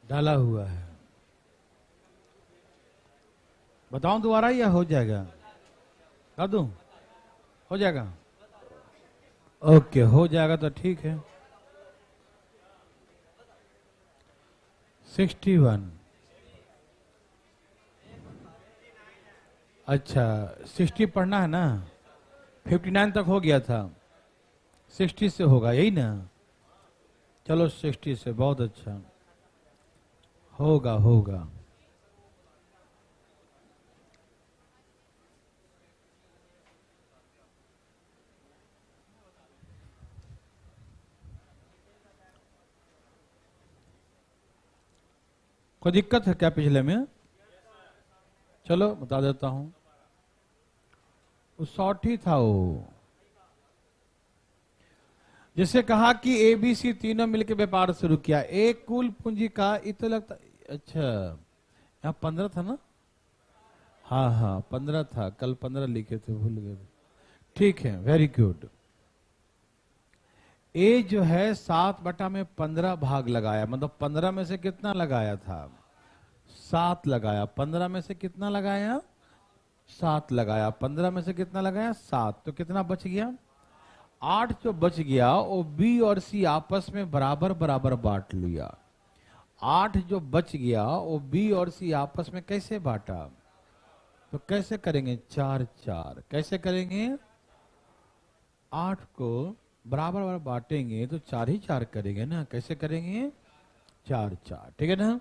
डाला हुआ है। बताऊं दोबारा या हो जाएगा? कर दूं? हो जाएगा? ओके, हो जाएगा तो ठीक है। 61। अच्छा, 60 पढ़ना है ना? 59 तक हो गया था, 60 से होगा, यही ना? चलो 60 से, बहुत अच्छा, होगा होगा। कोई दिक्कत है क्या पिछले में? चलो बता देता हूं। वो 60 था वो। जैसे कहा कि एबीसी तीनों मिलकर व्यापार शुरू किया, एक कुल पूंजी का इतना लगता। अच्छा, यहाँ 15 था ना? हाँ हाँ 15 था, कल 15 लिखे थे, भूल गए। ठीक है, वेरी गुड। ए जो है 7/15 भाग लगाया, मतलब 15 में से कितना लगाया था? 7 लगाया। 15 में से कितना लगाया? 7 लगाया। 15 में से कितना लगाया? 7। तो कितना बच गया? 8 जो बच गया वो बी और सी आपस में बराबर बराबर बांट लिया। 8 जो बच गया वो बी और सी आपस में कैसे बांटा? तो कैसे करेंगे? 4-4। कैसे करेंगे? 8 को बराबर बराबर बांटेंगे तो 4 ही 4 करेंगे ना। कैसे करेंगे? 4-4, ठीक है ना?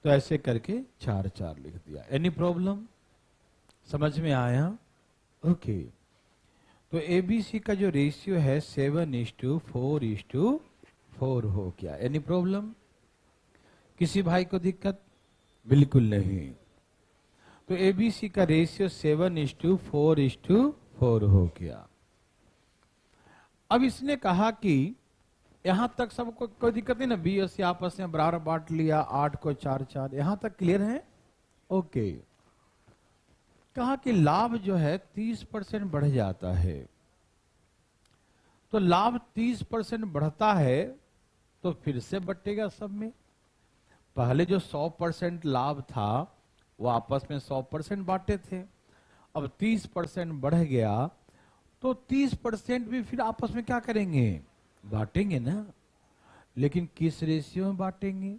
तो ऐसे करके 4-4 लिख दिया। Any problem? समझ में आया? ओके। तो एबीसी का जो रेशियो है 7:4:4 हो गया। Any problem? किसी भाई को दिक्कत? बिल्कुल नहीं। तो एबीसी का रेशियो 7:4:4 हो गया। अब इसने कहा कि यहां तक सबको कोई दिक्कत नहीं ना? बी और सी आपस में बराबर बांट लिया, 8 को 4-4, यहां तक क्लियर है? ओके। कहा कि लाभ जो है 30% बढ़ जाता है। तो लाभ 30% बढ़ता है तो फिर से बटेगा सब में। पहले जो 100% लाभ था वो आपस में 100% बांटे थे। अब 30% बढ़ गया तो 30% भी फिर आपस में क्या करेंगे? बांटेंगे ना। लेकिन किस रेशियो में बांटेंगे?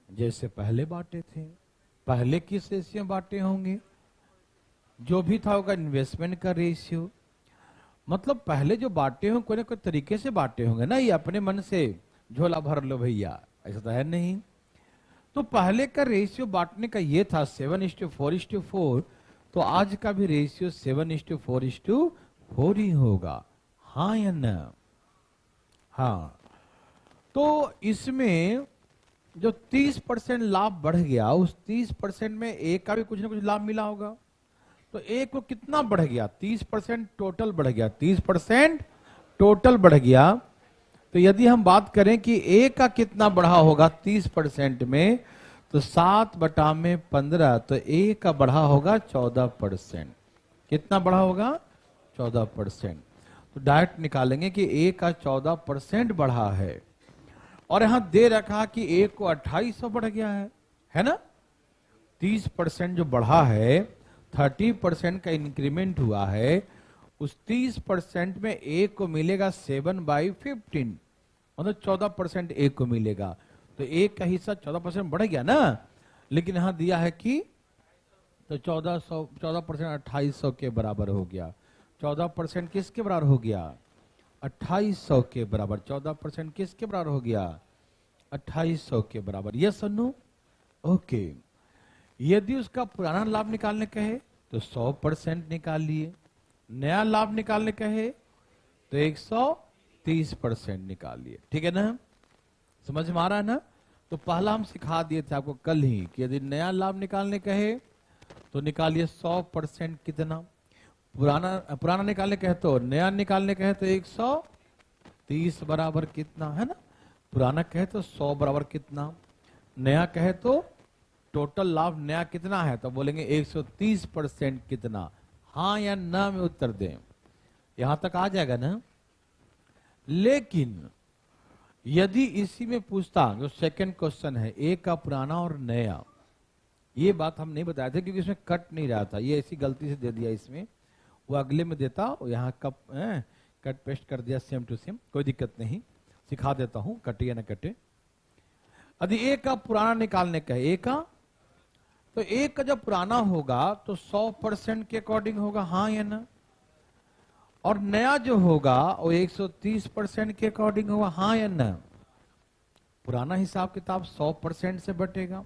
जैसे पहले बांटे थे। पहले किस रेशियो में बांटे होंगे? जो भी था होगा इन्वेस्टमेंट का रेशियो। मतलब पहले जो बांटे होंगे कोई ना कोई तरीके से बांटे होंगे ना, ये अपने मन से झोला भर लो भैया, ऐसा तो है नहीं। तो पहले का रेशियो बांटने का ये था 7:4:4, तो आज का भी रेशियो 7:4:4 ही होगा। हाँ या ना? हाँ। तो इसमें जो 30% लाभ बढ़ गया, उस 30% में एक का भी कुछ ना कुछ लाभ मिला होगा। तो एक को कितना बढ़ गया? 30% टोटल बढ़ गया। 30% टोटल बढ़ गया। तो यदि हम बात करें कि ए का कितना बढ़ा होगा 30% में, तो 7/15, तो ए का बढ़ा होगा 14%। कितना बढ़ा होगा? 14%। तो डायरेक्ट निकालेंगे कि ए का 14% बढ़ा है। और यहां दे रखा कि ए को 2800 बढ़ गया है ना? 30% जो बढ़ा है, 30% का इंक्रीमेंट हुआ है, उस 30% में ए को मिलेगा 7/15, मतलब 14% ए को मिलेगा। तो ए का हिस्सा 14% बढ़ गया ना। लेकिन यहां दिया है कि तो 14% 2800 के बराबर हो गया। 14% किसके बराबर हो गया? 2800 के बराबर। 14% किसके बराबर हो गया? 2800 के बराबर। यस और नो? ओके। यदि उसका पुराना लाभ निकालने कहे तो 100% निकाल लिए। नया लाभ निकालने कहे तो 130% निकाल लिए। ठीक है ना? समझ में आ रहा है ना? तो पहला हम सिखा दिए थे आपको कल ही कि यदि नया लाभ निकालने कहे तो निकालिए 100%। कितना? पुराना निकालने कहे तो नया निकालने कहे तो 130 बराबर कितना है ना? पुराना कहे तो 100 बराबर कितना? नया कहे तो टोटल लाभ नया कितना है, तो बोलेंगे 130% कितना। हाँ या ना में उत्तर दें। यहां तक आ जाएगा ना? लेकिन यदि इसी में पूछता, जो सेकंड क्वेश्चन है, ए का पुराना और नया, ये बात हम नहीं बताए थे क्योंकि इसमें कट नहीं रहा था, ये ऐसी गलती से दे दिया इसमें, वो अगले में देता, यहाँ कट पेस्ट कर दिया सेम टू सेम, कोई दिक्कत नहीं, सिखा देता हूं कटे या न कटे। यदि ए का पुराना निकालने का है, ए का, तो ए का जब पुराना होगा तो 100% के अकॉर्डिंग होगा, हाँ या ना, और नया जो होगा वो 130% के अकॉर्डिंग होगा, हाँ या ना। पुराना हिसाब किताब 100% से बटेगा,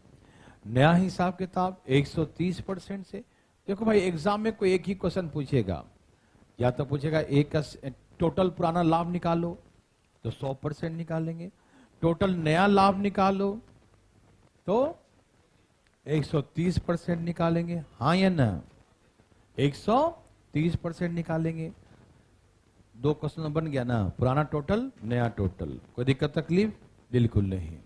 नया हिसाब किताब 130% से। देखो भाई एग्जाम में कोई एक ही क्वेश्चन पूछेगा, या तो पूछेगा ए का टोटल पुराना लाभ निकालो तो 100% निकालेंगे, टोटल नया लाभ निकालो तो 130% निकालेंगे, हाँ या ना, 130% निकालेंगे। दो क्वेश्चन बन गया ना, पुराना टोटल नया टोटल, कोई दिक्कत तकलीफ बिल्कुल नहीं।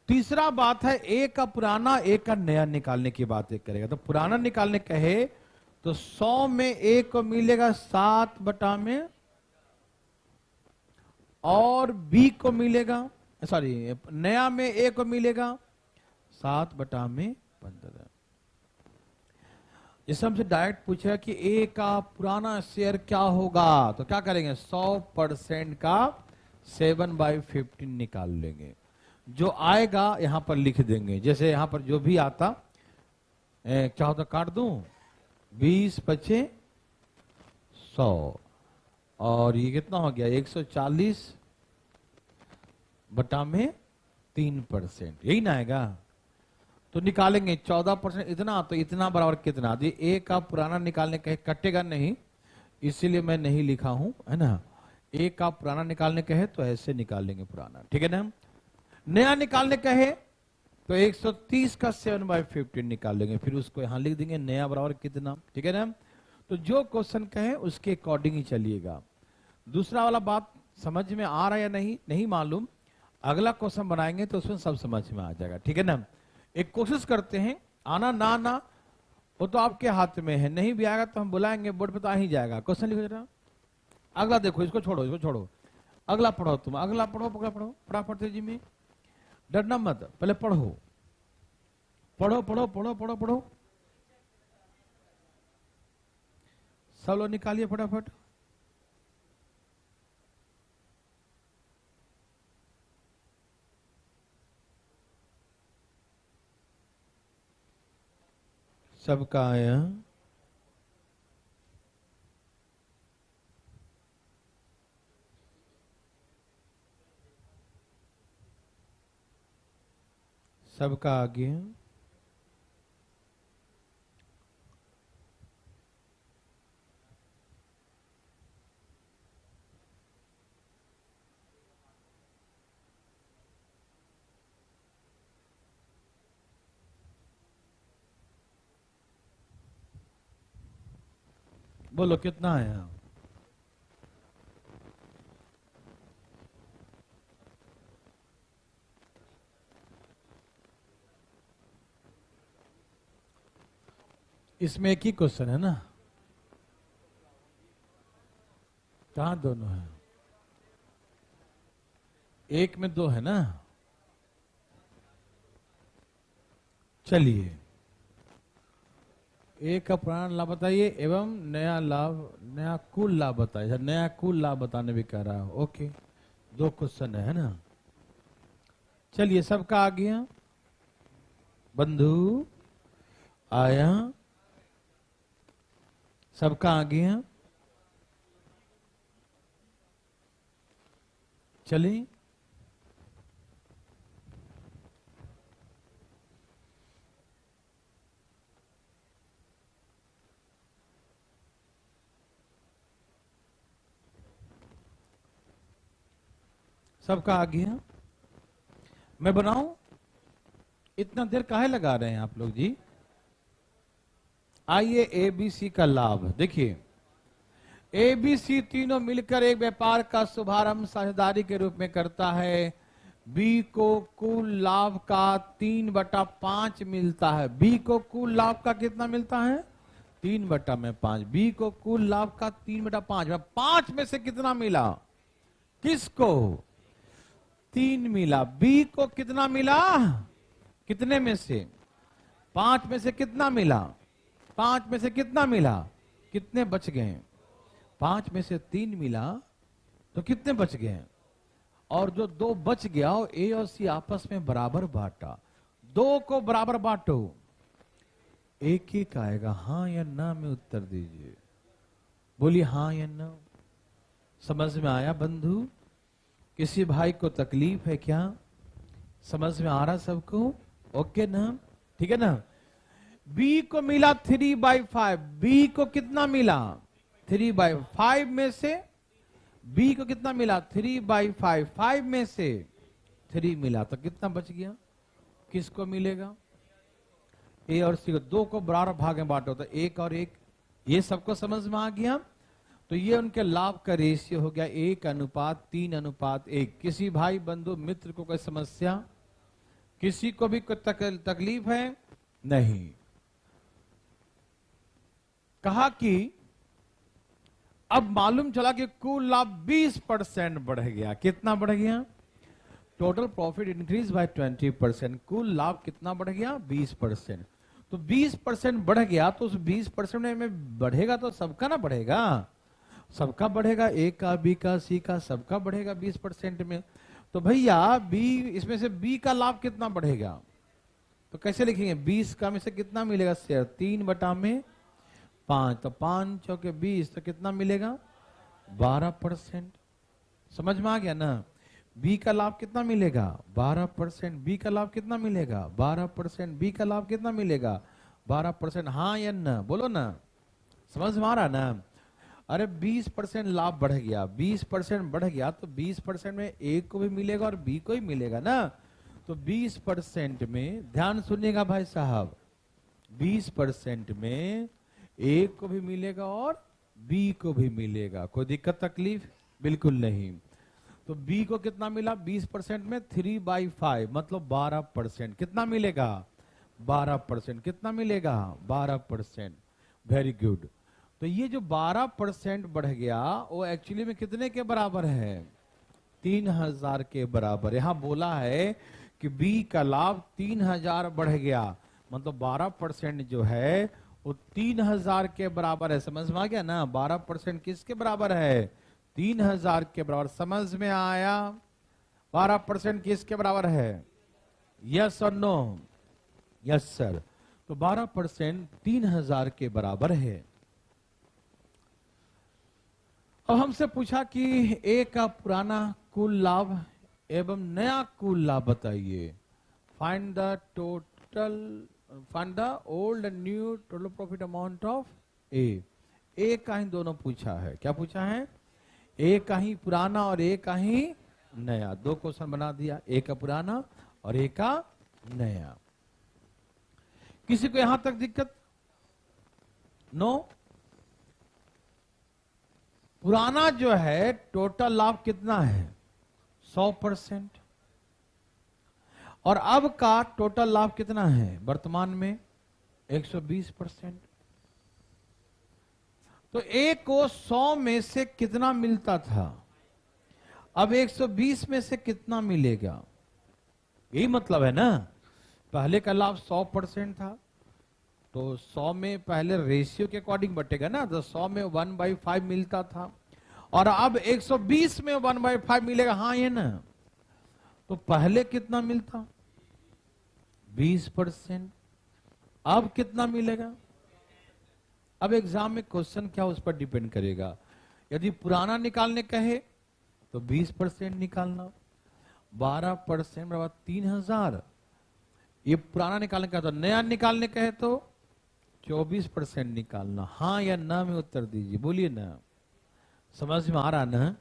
तीसरा बात है ए का पुराना ए का नया निकालने की बात एक करेगा, तो पुराना निकालने कहे तो 100 में ए को मिलेगा 7 बटा में, और बी को मिलेगा, सॉरी नया में ए को मिलेगा 7 बटा में 15। जैसे हमसे डायरेक्ट पूछा कि ए का पुराना शेयर क्या होगा, तो क्या करेंगे, 100% का 7/15 निकाल लेंगे, जो आएगा यहां पर लिख देंगे। जैसे यहां पर जो भी आता क्या होता, काट दूं, 20 पचे 100, और ये कितना हो गया 140 बटा में 3%, यही ना आएगा। तो निकालेंगे 14% इतना, तो इतना बराबर कितना, ए का पुराना निकालने कहे कटेगा नहीं, इसीलिए मैं नहीं लिखा हूं, है ना। ए का पुराना निकालने कहे तो ऐसे निकालेंगे पुराना, ठीक है ना। नया निकालने कहे तो 130 का 7/15 निकालेंगे, फिर उसको यहां लिख देंगे नया बराबर कितना, ठीक है ना। तो जो क्वेश्चन कहे उसके अकॉर्डिंग ही चलिएगा। दूसरा वाला बात समझ में आ रहा है या नहीं, नहीं मालूम, अगला क्वेश्चन बनाएंगे तो उसमें सब समझ में आ जाएगा, ठीक है ना। एक कोशिश करते हैं, आना ना आना वो तो आपके हाथ में है, नहीं भी आएगा तो हम बुलाएंगे, बोर्ड पे तो आ ही जाएगा। क्वेश्चन लिखो जरा, अगला देखो, इसको छोड़ो, इसको छोड़ो, अगला पढ़ो, तुम अगला पढ़ो, पढ़ो फटाफट जी में, डरना मत, पहले पढ़ो पढ़ो पढ़ो पढ़ो पढ़ो पढ़ो, सब लोग निकालिए फटाफट। सबका आया, सबका आ गया, बोलो कितना आया। इसमें एक ही क्वेश्चन है ना, कहां दोनों है, एक में दो है ना। चलिए एक का पुराना लाभ बताइए एवं नया लाभ, नया कुल लाभ बताइए, नया कुल लाभ बताने भी कह रहा है, ओके, दो क्वेश्चन है ना। चलिए सबका आ गया, बंधु आया, सबका आ गया, चलिए सबका आ गया, मैं बनाऊं, इतना देर काहे लगा रहे हैं आप लोग जी। आइए एबीसी का लाभ देखिए, एबीसी तीनों मिलकर एक व्यापार का शुभारंभ साझेदारी के रूप में करता है। बी को कुल लाभ का 3/5 मिलता है, बी को कुल लाभ का कितना मिलता है 3/5, बी को कुल लाभ का 3/5, 5 में से कितना मिला किसको? 3 मिला। बी को कितना मिला? कितने में से? 5 में से कितना मिला? 5 में से कितना मिला? कितने बच गए? 5 में से 3 मिला तो कितने बच गए? और जो 2 बच गया वो ए और सी आपस में बराबर बांटा। 2 को बराबर बांटो, एक एक आएगा। हाँ या ना में उत्तर दीजिए। बोलिए हाँ या ना। समझ में आया बंधु? किसी भाई को तकलीफ है क्या? समझ में आ रहा सबको? ओके ना? ठीक है ना? बी को मिला 3/5। बी को कितना मिला? 3/5 में से बी को कितना मिला? 3/5। 5 में से 3 मिला तो कितना बच गया? किसको मिलेगा? ए और सी को। 2 को बराबर भाग में बांटो तो 1 और 1। ये सबको समझ में आ गया? तो ये उनके लाभ का रेशियो हो गया 1:3:1। किसी भाई बंधु मित्र को कोई समस्या? किसी को भी कोई तकलीफ है? नहीं। कहा कि अब मालूम चला कि कुल लाभ 20% बढ़ गया। कितना बढ़ गया? Total profit increase by 20%। कुल लाभ कितना बढ़ गया? 20%। तो 20% बढ़ गया तो उस 20% में बढ़ेगा तो सबका ना बढ़ेगा। सबका बढ़ेगा, ए का, बी का, सी का, सबका बढ़ेगा 20% में। तो भैया बी, इसमें से बी का लाभ कितना बढ़ेगा? तो कैसे लिखेंगे? 20 का में से कितना मिलेगा शेयर? 3/5। तो 5 चौके 20 तो कितना मिलेगा? 12%। समझ में आ गया ना? बी का लाभ कितना मिलेगा? 12%। बी का लाभ कितना मिलेगा? 12%। बी का लाभ कितना मिलेगा? 12%। हाँ या ना? बोलो ना। समझ में आ रहा ना? अरे 20% लाभ बढ़ गया, 20% बढ़ गया तो 20% में ए को भी मिलेगा और बी को ही मिलेगा ना। तो 20% में, ध्यान सुनिएगा भाई साहब, 20% में ए को भी मिलेगा और बी को भी मिलेगा। कोई दिक्कत तकलीफ? बिल्कुल नहीं। तो बी को कितना मिला? 20% में 3/5 मतलब 12%। कितना मिलेगा? 12%। कितना मिलेगा? 12%। Very good. तो ये जो 12% बढ़ गया वो एक्चुअली में कितने के बराबर है? 3000 के बराबर। यहां बोला है कि बी का लाभ 3000 बढ़ गया, मतलब 12% जो है वो 3000 के बराबर है। समझ में आ गया ना? 12% किसके बराबर है? 3000 के बराबर। समझ में आया? 12% किसके बराबर है? यस और नो? Yes sir. तो 12% 3000 के बराबर है। अब हमसे पूछा कि ए का पुराना कुल लाभ एवं नया कुल लाभ बताइए। Find the old and new total profit amount of A. A का ही दोनों पूछा है। क्या पूछा है? ए का ही पुराना और ए का ही नया। 2 क्वेश्चन बना दिया, ए का पुराना और ए का नया। किसी को यहां तक दिक्कत? नो? पुराना जो है टोटल लाभ कितना है? 100%। और अब का टोटल लाभ कितना है वर्तमान में? 120%। तो ए को 100 में से कितना मिलता था? अब 120 में से कितना मिलेगा? यही मतलब है ना? पहले का लाभ 100% था तो 100 में पहले रेशियो के अकॉर्डिंग बटेगा ना। तो 100 में 1/5 मिलता था और अब 120 में 1/5 मिलेगा। हाँ ये ना? तो पहले कितना मिलता? 20%। अब कितना मिलेगा? अब एग्जाम में क्वेश्चन क्या उस पर डिपेंड करेगा। यदि पुराना निकालने कहे तो 20% निकालना, 12% बराबर 3000। ये पुराना निकालने का, तो नया निकालने कहे तो 24% निकालना। हाँ या ना में उत्तर दीजिए। बोलिए ना। समझ में आ रहा ना?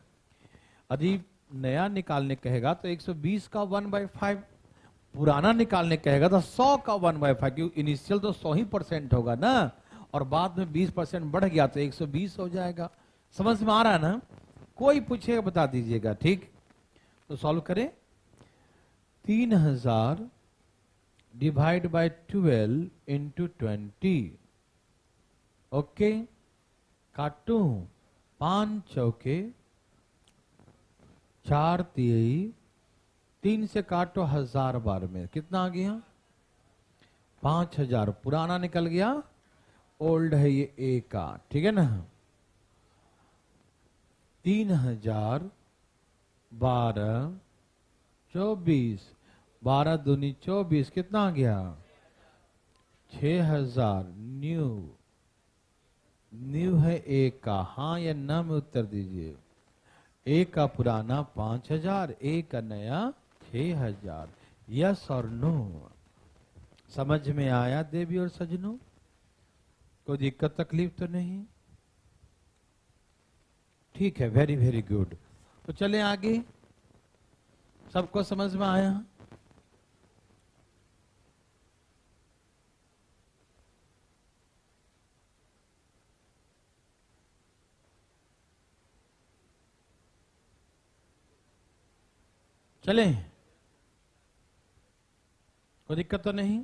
यदि नया निकालने कहेगा तो 120 का 1/5, पुराना निकालने कहेगा तो 100 का 1/5, क्योंकि इनिशियल तो 100% होगा ना, और बाद में 20% बढ़ गया तो 120 हो जाएगा। समझ में आ रहा है ना? कोई पूछेगा बता दीजिएगा। ठीक, तो सॉल्व करें। 3000 डिवाइड बाय 12 इंटू 20। ओके, काटू 5 चौके 4 तिहाई 3 से काटो 1000 बार में कितना आ गया 5000। पुराना निकल गया, ओल्ड है ये ए का, ठीक है ना। 3000 12 24, 12 दूनी 24, कितना आ गया 6000। न्यू, न्यू है ए का, हाँ या ना में उत्तर दीजिए। ए का पुराना 5000, ए का नया 6000। यस और नो? समझ में आया देवी और सजनों? कोई दिक्कत तकलीफ तो नहीं? ठीक है, वेरी वेरी गुड। तो चले आगे, सबको समझ में आया? चले, कोई दिक्कत तो नहीं?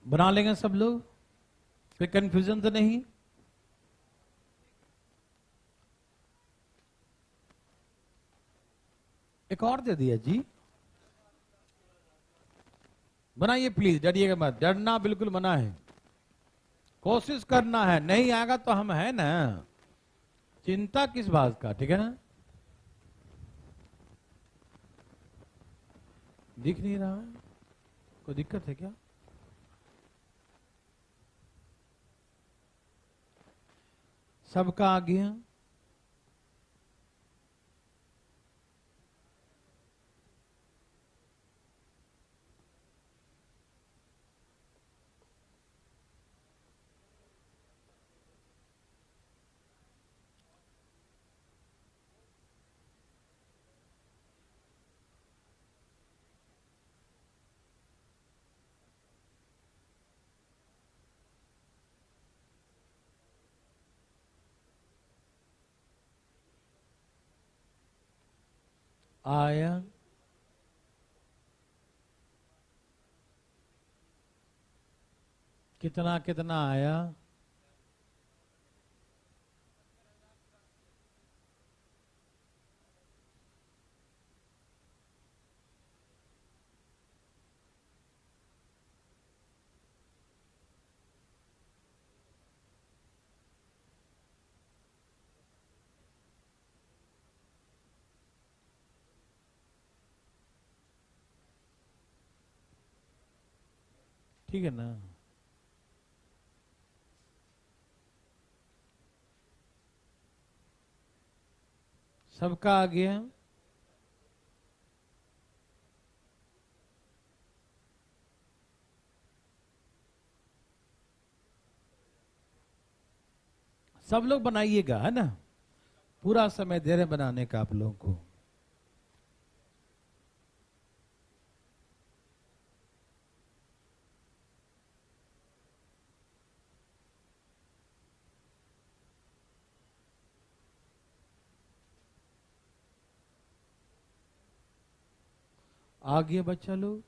बना लेंगे सब लोग, कोई कंफ्यूजन तो नहीं? एक और दे दिया जी, बनाइए प्लीज, डरिएगा मत, डरना बिल्कुल मना है, कोशिश करना है, नहीं आएगा तो हम है ना, चिंता किस बात का, ठीक है ना। दिख नहीं रहा है, कोई दिक्कत है क्या? सबका आ गया? आया? कितना कितना आया? ठीक है ना। सबका आ गया? सब लोग बनाइएगा, है ना, पूरा समय दे रहे बनाने का आप लोगों को। आ गया बच्चा लोग?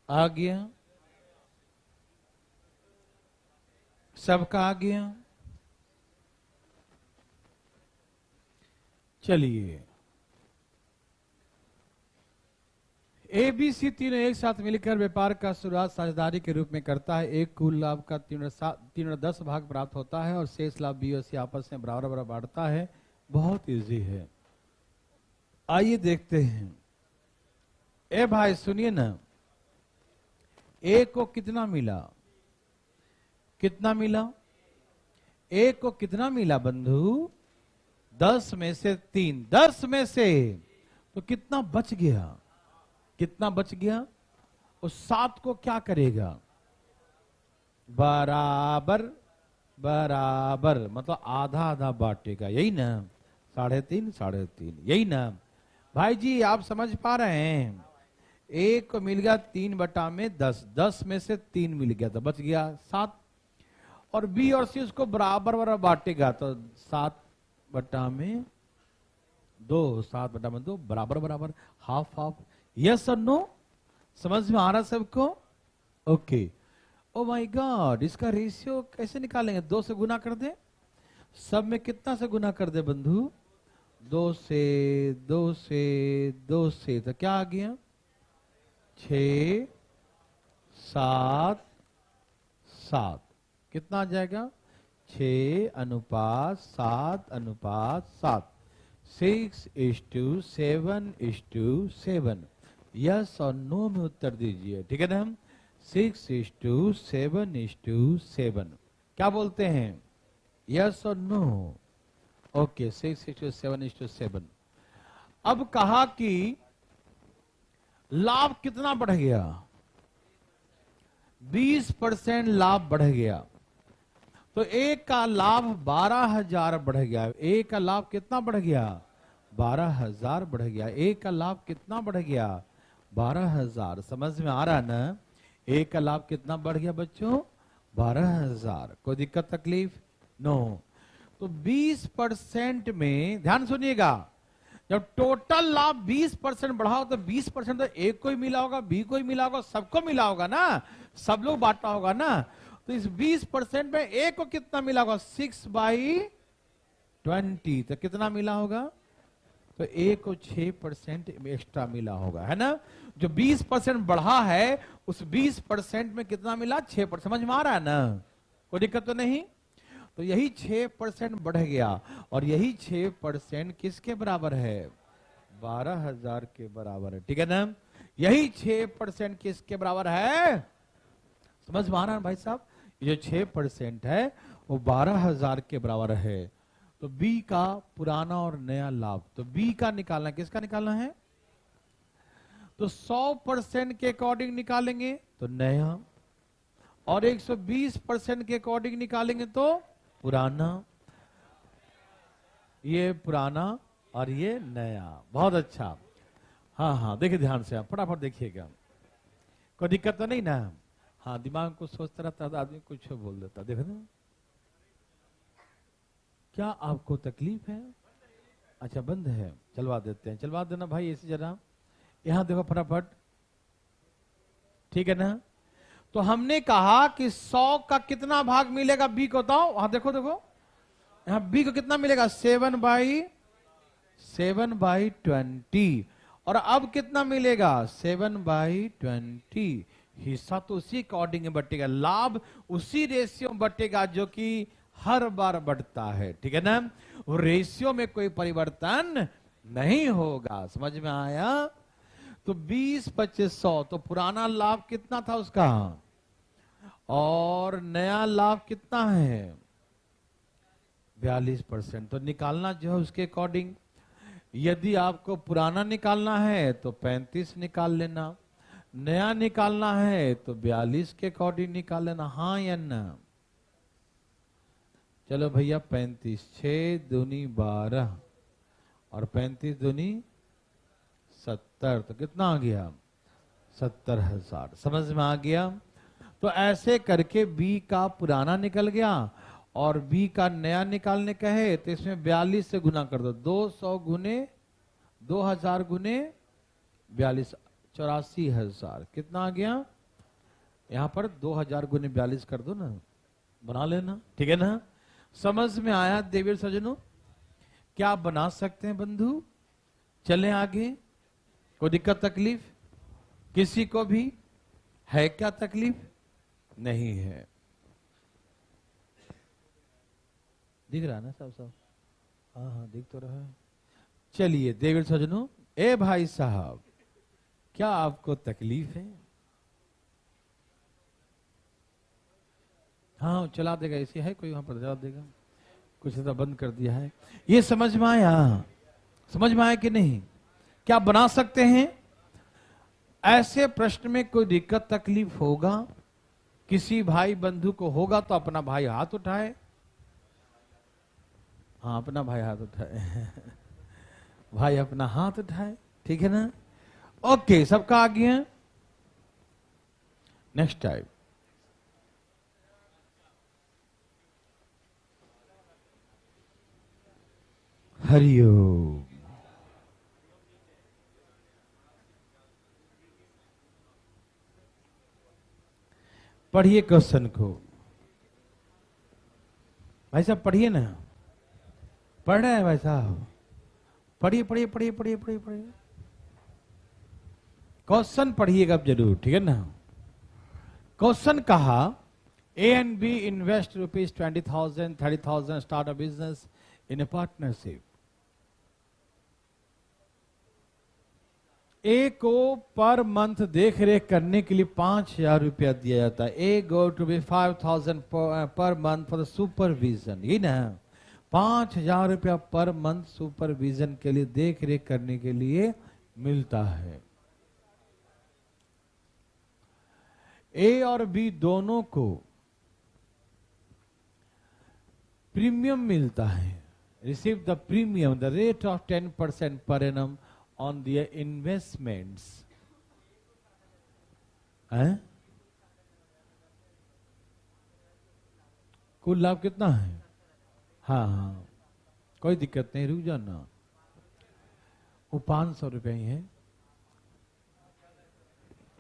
आ गया? सबका आ गया? चलिए, ए बी सी तीनों एक साथ मिलकर व्यापार का शुरुआत साझेदारी के रूप में करता है। एक कुल लाभ का 3/10 भाग प्राप्त होता है और शेष लाभ बी और सी आपस में बराबर बराबर बांटता है। बहुत इजी है, आइए देखते हैं। ए भाई सुनिए ना, ए को कितना मिला? कितना मिला? ए को कितना मिला बंधु? 10 में से 3, 10 में से, तो कितना बच गया? कितना बच गया? उस 7 को क्या करेगा? बराबर बराबर, मतलब आधा आधा बांटेगा, यही ना। 3.5 3.5 यही ना भाई जी, आप समझ पा रहे हैं। एक को मिल गया 3/10, 10 में से 3 मिल गया तो बच गया 7, और बी और सी उसको बराबर बराबर बांटेगा तो 7/2, 7/2 बराबर बराबर, हाफ हाफ। यस और नो, समझ में आ रहा सबको? ओके। ओ माय गॉड, इसका रेशियो कैसे निकालेंगे? 2 से गुना कर दे। सब में कितना से गुना कर दे बंधु? 2 से 2 से 2 से, तो क्या आ गया? 6 7 7। कितना आ जाएगा? 6:7:7। 6:7:7। यस और नो में उत्तर दीजिए, ठीक है ना? 6:7:7। क्या बोलते हैं? यस और नो? ओके, 6:7:7। अब कहा कि लाभ कितना बढ़ गया? 20% लाभ बढ़ गया। तो एक का लाभ 12,000 बढ़ गया। एक का लाभ कितना बढ़ गया? 12,000 बढ़ गया। एक का लाभ कितना बढ़ गया? 12,000। समझ में आ रहा ना? एक का लाभ कितना बढ़ गया बच्चों? 12,000। कोई दिक्कत तकलीफ? नो। तो 20% में ध्यान सुनिएगा, जब टोटल लाभ 20% बढ़ा हो तो 20% तो एक को ही मिला होगा, बी को ही मिला होगा, सबको मिला होगा ना, सब लोग बांटा होगा ना। तो इस 20% में ए को कितना मिला होगा? 6/20। तो कितना मिला होगा? तो ए को 6% एक्स्ट्रा मिला होगा, है ना? जो 20% बढ़ा है उस 20% में कितना मिला? 6%। समझ में आ रहा है ना? कोई दिक्कत तो नहीं? तो यही 6% बढ़ गया, और यही 6% किसके बराबर है? 12,000 के बराबर है, ठीक है ना? यही 6% किसके बराबर है? समझ में आ रहा है भाई साहब? ये जो 6% है वो 12,000 के बराबर है। तो बी का पुराना और नया लाभ, तो बी का निकालना, किसका निकालना है? तो 100% के अकॉर्डिंग निकालेंगे तो नया, और 120% के अकॉर्डिंग निकालेंगे तो पुराना। ये पुराना और ये नया। बहुत अच्छा। हाँ हाँ, देखिए ध्यान से, आप फटाफट देखिएगा। कोई दिक्कत तो नहीं ना? हाँ, दिमाग को सोचता रहता था आदमी, कुछ बोल देता। देखो ना, क्या आपको तकलीफ है? अच्छा, बंद है, चलवा देते हैं। चलवा देना भाई ऐसे जरा। यहां देखो फटाफट, ठीक है ना? तो हमने कहा कि 100 का कितना भाग मिलेगा बी को? बताओ। वहां देखो देखो, यहां बी को कितना मिलेगा? 7/20। और अब कितना मिलेगा? 7/20। हिस्सा तो उसी अकॉर्डिंग बटेगा, लाभ उसी रेशियो में बटेगा जो कि हर बार बढ़ता है, ठीक है ना? वो रेशियो में कोई परिवर्तन नहीं होगा। समझ में आया? तो 20 25 100। तो पुराना लाभ कितना था उसका, और नया लाभ कितना है? 42%। तो निकालना जो है उसके अकॉर्डिंग। यदि आपको पुराना निकालना है तो 35 निकाल लेना, नया निकालना है तो 42 के अकॉर्डिंग निकाल लेना। हाँ या ना? चलो भैया, 35 6 दूनी 12 और 35 दूनी 70। तो कितना आ गया? 70,000। समझ में आ गया? तो ऐसे करके बी का पुराना निकल गया, और बी का नया निकालने का है तो इसमें 42 से गुना कर दो। 200 गुने 2000 गुने 42, 84,000। कितना आ गया? यहां पर 2000 गुने 42 कर दो ना, बना लेना, ठीक है ना? समझ में आया देवी सज्जनों? क्या आप बना सकते हैं बंधु? चलें आगे। कोई दिक्कत तकलीफ किसी को भी है? क्या तकलीफ नहीं है? दिख रहा ना सब सब? हाँ हाँ, दिख तो रहा है। चलिए देवी सज्जनों, ए भाई साहब, क्या आपको तकलीफ है? हाँ, चला देगा। ऐसी है कोई वहां पर? चला देगा। कुछ तो बंद कर दिया है। ये समझ में आया? समझ में आया कि नहीं? क्या बना सकते हैं? ऐसे प्रश्न में कोई दिक्कत तकलीफ होगा, किसी भाई बंधु को होगा तो अपना भाई हाथ उठाए। हाँ अपना भाई हाथ उठाए। भाई अपना हाथ उठाए, ठीक है ना। ओके, सबका आ गया। Next time. हरिओम। पढ़िए क्वेश्चन को, भाई साहब पढ़िए ना। पढ़ रहे हैं भाई साहब? पढ़िए पढ़िए पढ़िए पढ़िए पढ़िए पढ़िए, क्वेश्चन पढ़िएगा अब जरूर, ठीक है ना। क्वेश्चन कहा, A and B invest ₹20,000 30,000 start a business in a partnership. A को पर मंथ देख रेख करने के लिए 5,000 रुपया दिया जाता है। ए go to be 5,000 per month for the supervision, ये ना 5,000 रुपया पर मंथ सुपरविजन के लिए, देख रेख करने के लिए मिलता है। ए और बी दोनों को प्रीमियम मिलता है। Receive the premium the rate of 10% per annum on their investments. कुल लाभ कितना है? हाँ हाँ, कोई दिक्कत नहीं, रुक जाना। वो 500 रुपये ही है,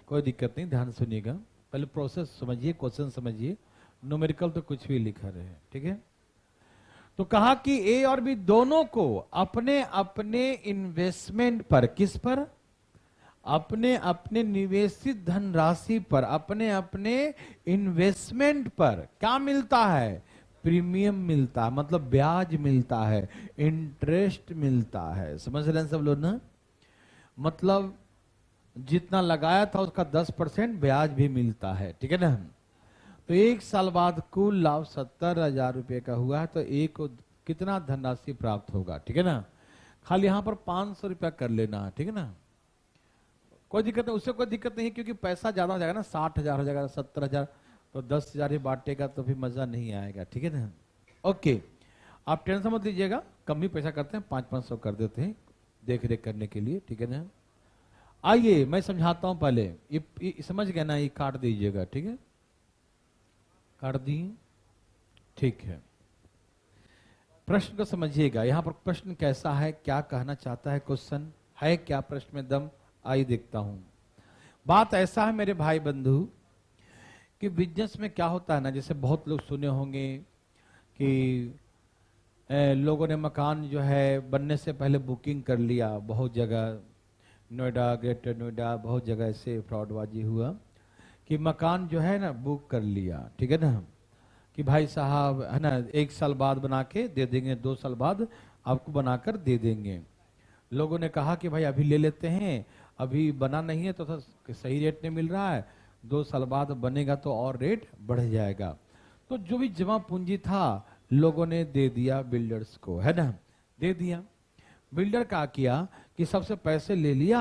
कोई दिक्कत नहीं, ध्यान सुनिएगा। पहले प्रोसेस समझिए, क्वेश्चन समझिए, न्यूमेरिकल तो कुछ भी लिखा रहे, ठीक है। तो कहा कि ए और बी दोनों को अपने अपने इन्वेस्टमेंट पर, किस पर? अपने अपने निवेशित धनराशि पर, अपने अपने इन्वेस्टमेंट पर क्या मिलता है? प्रीमियम मिलता है, मतलब ब्याज मिलता है, इंटरेस्ट मिलता है। समझ रहे हैं सब लोग ना? मतलब जितना लगाया था उसका 10% ब्याज भी मिलता है, ठीक है ना। तो 1 साल बाद कुल लाभ 70,000 रुपये का हुआ है, तो एक को कितना धनराशि प्राप्त होगा, ठीक है ना। खाली यहां पर 500 रुपया कर लेना है, ठीक है ना। कोई दिक्कत नहीं, उससे कोई दिक्कत नहीं, क्योंकि पैसा ज्यादा हो जाएगा ना, 60,000 हो जाएगा, 70,000, तो 10,000 ही बांटेगा तो फिर मजा नहीं आएगा, ठीक है ना। ओके, आप टेंशन मत लीजिएगा, कम ही पैसा करते हैं, 500-500 कर देते हैं देख रेख करने के लिए, ठीक है ना। आइए मैं समझाता हूं पहले, ये समझ गया ना, ये काट दीजिएगा, ठीक है, काट दी, ठीक है। प्रश्न को समझिएगा, यहां पर प्रश्न कैसा है, क्या कहना चाहता है, क्वेश्चन है क्या, प्रश्न में दम, आई देखता हूं। बात ऐसा है मेरे भाई बंधु कि बिजनेस में क्या होता है ना, जैसे बहुत लोग सुने होंगे कि लोगों ने मकान जो है बनने से पहले बुकिंग कर लिया, बहुत जगह, नोएडा, ग्रेटर नोएडा, बहुत जगह ऐसे फ्रॉडबाजी हुआ कि मकान जो है ना बुक कर लिया, ठीक है ना, कि भाई साहब है ना 1 साल बाद बना के दे देंगे, 2 साल बाद आपको बनाकर दे देंगे। लोगों ने कहा कि भाई अभी ले लेते हैं, अभी बना नहीं है तो सही रेट नहीं मिल रहा है, 2 साल बाद बनेगा तो और रेट बढ़ जाएगा। तो जो भी जमा पूंजी था लोगों ने दे दिया बिल्डर्स को, है ना, दे दिया। बिल्डर क्या किया कि सबसे पैसे ले लिया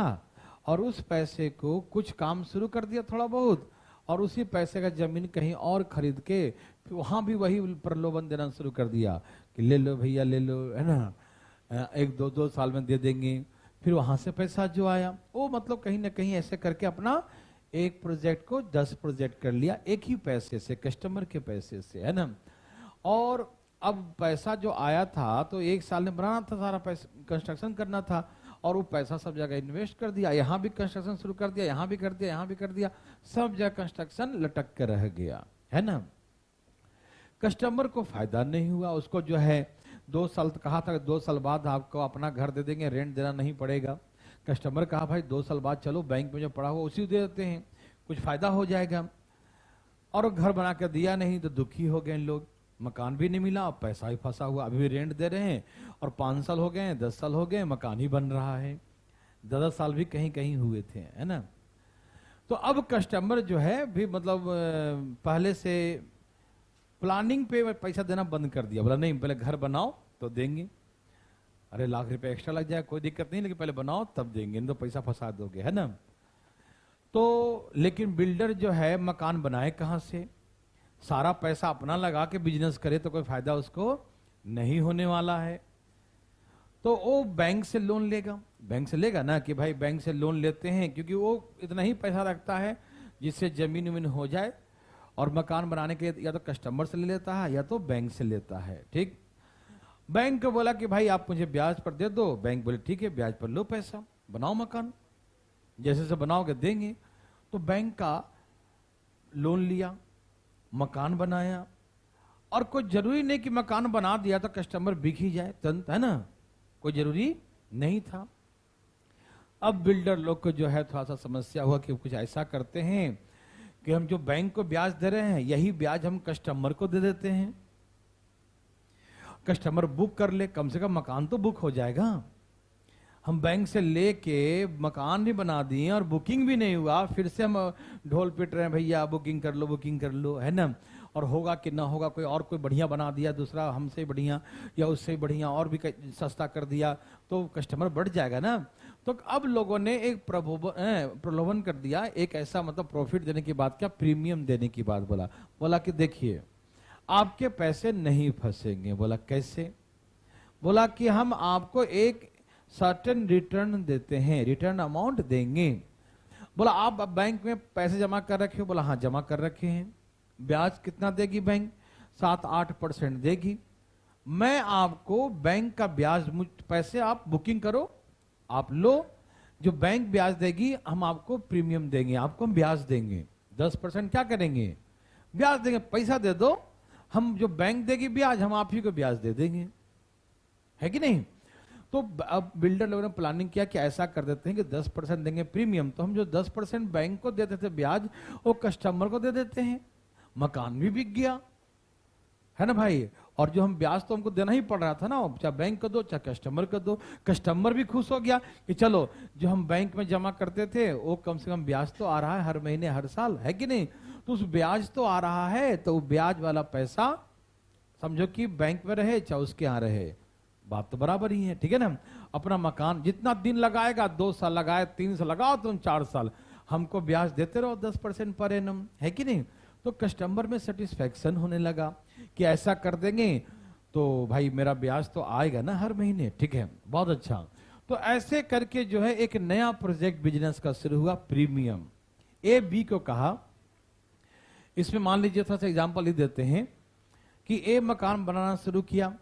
और उस पैसे को कुछ काम शुरू कर दिया थोड़ा बहुत, और उसी पैसे का जमीन कहीं और खरीद के वहां भी वही प्रलोभन देना शुरू कर दिया कि ले लो भैया ले लो, है ना, 1-2 साल में दे देंगे। फिर वहां से पैसा जो आया वो मतलब कहीं ना कहीं ऐसे करके अपना एक प्रोजेक्ट को 10 प्रोजेक्ट कर लिया एक ही पैसे से, कस्टमर के पैसे से, है ना। और अब पैसा जो आया था तो 1 साल में बनाना था, सारा पैसा कंस्ट्रक्शन करना था, और वो पैसा सब जगह इन्वेस्ट कर दिया, यहाँ भी कंस्ट्रक्शन शुरू कर दिया, यहाँ भी कर दिया, यहाँ भी कर दिया, सब जगह कंस्ट्रक्शन लटक के रह गया, है ना। कस्टमर को फायदा नहीं हुआ, उसको जो है 2 साल कहा था 2 साल बाद आपको अपना घर दे देंगे, रेंट देना नहीं पड़ेगा। कस्टमर कहा भाई 2 साल बाद चलो बैंक में जो पड़ा हुआ उसी दे देते हैं, कुछ फायदा हो जाएगा। और घर बना कर दिया नहीं तो दुखी हो गए लोग, मकान भी नहीं मिला, पैसा भी फंसा हुआ, अभी भी रेंट दे रहे हैं, और 5 साल हो गए, 10 साल हो गए, मकान ही बन रहा है, 10 साल भी कहीं कहीं हुए थे, है ना। तो अब कस्टमर जो है भी मतलब पहले से प्लानिंग पे पैसा देना बंद कर दिया, बोला नहीं पहले घर बनाओ तो देंगे, अरे लाख रुपए एक्स्ट्रा लग जाए कोई दिक्कत नहीं, लेकिन पहले बनाओ तब देंगे, नहीं तो पैसा फंसा दोगे, है ना। तो लेकिन बिल्डर जो है मकान बनाए कहां से, सारा पैसा अपना लगा के बिजनेस करे तो कोई फायदा उसको नहीं होने वाला है, तो वो बैंक से लोन लेगा। बैंक से लेगा ना, कि भाई बैंक से लोन लेते हैं क्योंकि वो इतना ही पैसा रखता है जिससे जमीन उमीन हो जाए, और मकान बनाने के लिए या तो कस्टमर से ले लेता है या तो बैंक से लेता है। ठीक, बैंक को बोला कि भाई आप मुझे ब्याज पर दे दो, बैंक बोले ठीक है ब्याज पर लो पैसा, बनाओ मकान, जैसे से बनाओगे देंगे। तो बैंक का लोन लिया, मकान बनाया, और कोई जरूरी नहीं कि मकान बना दिया तो कस्टमर बिक ही जाए तुरंत, है ना, कोई जरूरी नहीं था। अब बिल्डर लोग को जो है थोड़ा सा समस्या हुआ कि कुछ ऐसा करते हैं कि हम जो बैंक को ब्याज दे रहे हैं यही ब्याज हम कस्टमर को दे देते हैं, कस्टमर बुक कर ले, कम से कम मकान तो बुक हो जाएगा। हम बैंक से लेके मकान भी बना दिए और बुकिंग भी नहीं हुआ, फिर से हम ढोल पिट रहे हैं भैया बुकिंग कर लो, बुकिंग कर लो, है ना, और होगा कि ना होगा, कोई और कोई बढ़िया बना दिया दूसरा हमसे बढ़िया या उससे बढ़िया और भी सस्ता कर दिया तो कस्टमर बढ़ जाएगा ना। तो अब लोगों ने एक प्रलोभन कर दिया, एक ऐसा मतलब प्रॉफिट देने की बात, क्या प्रीमियम देने की बात बोला कि देखिए आपके पैसे नहीं फंसेंगे। बोला कैसे? बोला कि हम आपको एक सर्टेन रिटर्न देते हैं, रिटर्न अमाउंट देंगे। बोला आप बैंक में पैसे जमा कर रखे हो? बोला हाँ जमा कर रखे हैं। ब्याज कितना देगी बैंक? 7-8% देगी। मैं आपको बैंक का ब्याज, पैसे आप बुकिंग करो, आप लो, जो बैंक ब्याज देगी हम आपको प्रीमियम देंगे, आपको हम ब्याज देंगे 10%। क्या करेंगे? ब्याज देंगे। पैसा दे दो, हम जो बैंक देगी ब्याज हम आप ही को ब्याज दे देंगे, है कि नहीं? तो अब बिल्डर लोगों ने प्लानिंग किया कि ऐसा कर देते हैं कि 10% देंगे प्रीमियम, तो हम जो 10% बैंक को देते थे ब्याज वो कस्टमर को दे देते हैं, मकान भी बिक गया, है ना भाई। और जो हम ब्याज तो हमको देना ही पड़ रहा था ना, चाहे बैंक को दो चाहे कस्टमर को दो, कस्टमर भी खुश हो गया कि चलो जो हम बैंक में जमा करते थे वो कम से कम ब्याज तो आ रहा है हर महीने हर साल, है कि नहीं? तो उस ब्याज तो आ रहा है, तो वो ब्याज वाला पैसा समझो कि बैंक में रहे चाहे उसके यहाँ रहे, बात तो बराबर ही है, ठीक है ना। अपना मकान जितना दिन लगाएगा, 2 साल लगाए, 3 साल लगाओ, तुम 4 साल हमको ब्याज देते रहो 10% पर एनम, है कि नहीं? तो कस्टमर में सेटिस्फेक्शन होने लगा कि ऐसा कर देंगे तो भाई मेरा ब्याज तो आएगा ना हर महीने, ठीक है, बहुत अच्छा। तो ऐसे करके जो है एक नया प्रोजेक्ट बिजनेस का शुरू हुआ, प्रीमियम। ए बी को कहा, इसमें मान लीजिए थोड़ा सा एग्जांपल ही देते हैं कि ए मकान बनाना शुरू किया,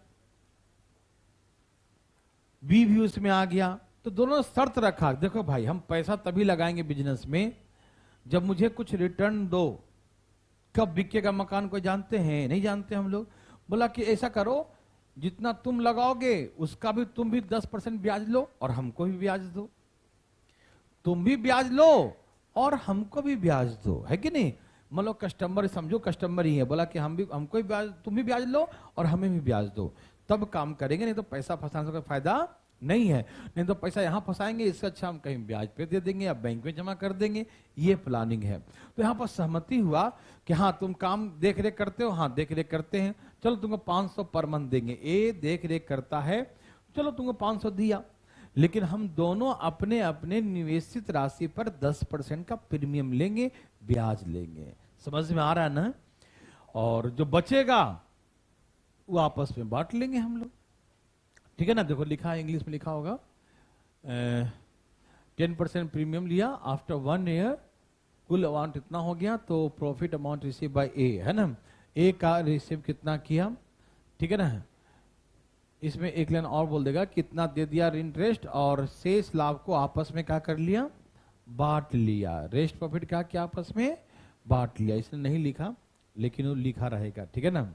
बी भी उसमें आ गया, तो दोनों शर्त रखा, देखो भाई हम पैसा तभी लगाएंगे बिजनेस में जब मुझे कुछ रिटर्न दो। कब बिकेगा मकान को जानते हैं? नहीं जानते हम लोग। बोला कि ऐसा करो, जितना तुम लगाओगे उसका भी तुम भी 10% ब्याज लो और हमको भी ब्याज दो, तुम भी ब्याज लो और हमको भी ब्याज दो, है कि नहीं? मतलब कस्टमर, समझो कस्टमर ही है, बोला कि हमको भी ब्याज, तुम भी ब्याज लो और हमें भी ब्याज दो, तब काम करेंगे, नहीं तो पैसा फंसाने का फायदा नहीं है। नहीं तो पैसा यहां फंसाएंगे, इससे अच्छा हम कहीं ब्याज पे दे देंगे या बैंक में जमा कर देंगे, ये प्लानिंग है। तो यहाँ पर सहमति हुआ कि हाँ तुम काम देख रेख करते हो, हाँ देख रेख करते हैं, चलो तुमको 500 पर मंथ देंगे। ए देख रेख करता है, चलो तुमको 500 दिया, लेकिन हम दोनों अपने अपने निवेशित राशि पर 10% का प्रीमियम लेंगे, ब्याज लेंगे। समझ में आ रहा है ना? और जो बचेगा वो आपस में बांट लेंगे हम लोग, ठीक है ना। देखो लिखा है, इंग्लिश में लिखा होगा 10% प्रीमियम लिया, आफ्टर 1 ईयर कुल अमाउंट इतना हो गया, तो प्रॉफिट अमाउंट रिसीव बाय ए, है ना। ए का रिसीव कितना किया, ठीक है ना। इसमें एक लाइन और बोल देगा कितना दे दिया इंटरेस्ट, और शेष लाभ को आपस में क्या कर लिया, बांट लिया। रेस्ट प्रॉफिट का क्या आपस में बांट लिया, इसने नहीं लिखा लेकिन वो लिखा रहेगा, ठीक है ना,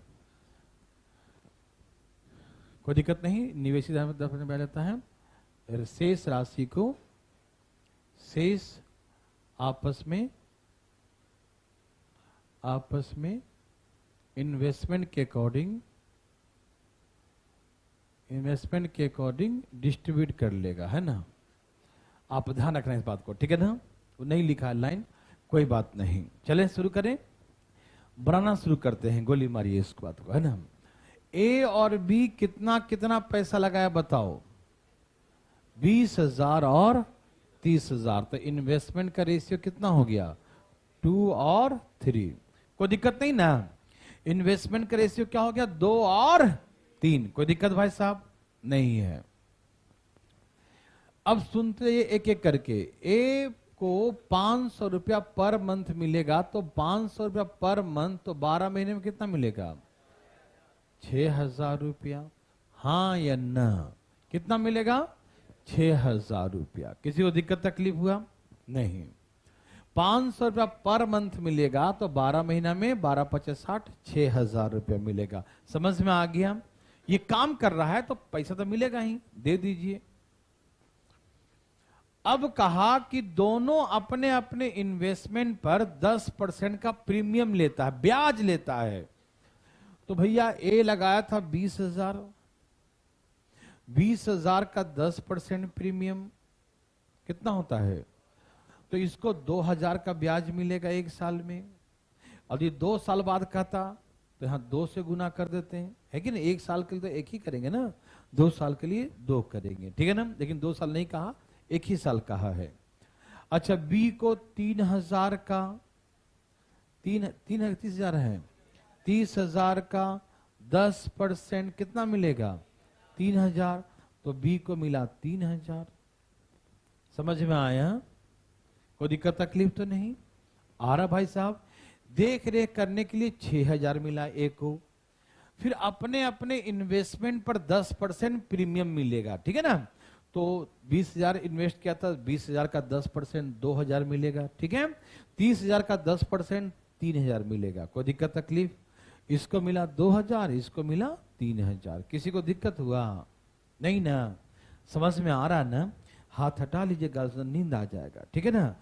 कोई दिक्कत नहीं। निवेशित 10% ब्याज लेता है, शेष राशि को शेष आपस में इन्वेस्टमेंट के अकॉर्डिंग डिस्ट्रीब्यूट कर लेगा, है ना। आप ध्यान रखना इस बात को, ठीक है ना। वो नहीं लिखा है लाइन, कोई बात नहीं। चले शुरू करें, बनाना शुरू करते हैं, गोली मारिए इस बात को, है ना। ए और बी कितना कितना पैसा लगाया बताओ? 20,000 और 30,000, तो इन्वेस्टमेंट का रेशियो कितना हो गया? 2 और 3। कोई दिक्कत नहीं ना। इन्वेस्टमेंट का रेशियो क्या हो गया? 2 और 3। कोई दिक्कत भाई साहब नहीं है। अब सुनते ये एक एक करके। ए को 500 रुपया पर मंथ मिलेगा, तो 500 रुपया पर मंथ, तो 12 महीने में कितना मिलेगा? 6,000 रुपया। हाँ या ना? कितना मिलेगा? 6,000 रुपया। किसी को दिक्कत तकलीफ हुआ? नहीं। 500 रुपया पर मंथ मिलेगा, तो 12 महीना में 12 50 60, 6,000 रुपया मिलेगा। समझ में आ गया? ये काम कर रहा है तो पैसा तो मिलेगा ही, दे दीजिए। अब कहा कि दोनों अपने अपने इन्वेस्टमेंट पर 10% का प्रीमियम लेता है, ब्याज लेता है। तो भैया ए लगाया था 20,000, 20,000 का 10% प्रीमियम कितना होता है? तो इसको 2,000 का ब्याज मिलेगा 1 साल में। और ये 2 साल बाद कहता तो यहां 2 से गुना कर देते हैं, है कि नहीं? 1 साल के लिए तो 1 ही करेंगे ना, 2 साल के लिए 2 करेंगे, ठीक है ना? लेकिन 2 साल नहीं कहा, 1 ही साल कहा है। अच्छा, बी को 3,000 का 30,000 है, 30,000 का 10% कितना मिलेगा? 3,000। तो बी को मिला 3,000। समझ में आया? कोई दिक्कत तकलीफ तो नहीं आ रहा भाई साहब? देख रेख करने के लिए 6,000 मिला ए को। फिर अपने अपने इन्वेस्टमेंट पर 10% प्रीमियम मिलेगा, ठीक है ना? तो 20,000 इन्वेस्ट किया था, 20,000 का 10% 2,000 मिलेगा, ठीक है? 30,000 का 10% 3,000 मिलेगा। कोई दिक्कत तकलीफ? इसको मिला 2,000, इसको मिला 3,000। किसी को दिक्कत हुआ? नहीं ना? समझ में आ रहा ना? हाथ हटा लीजिएगा, नींद आ जाएगा, ठीक है ना?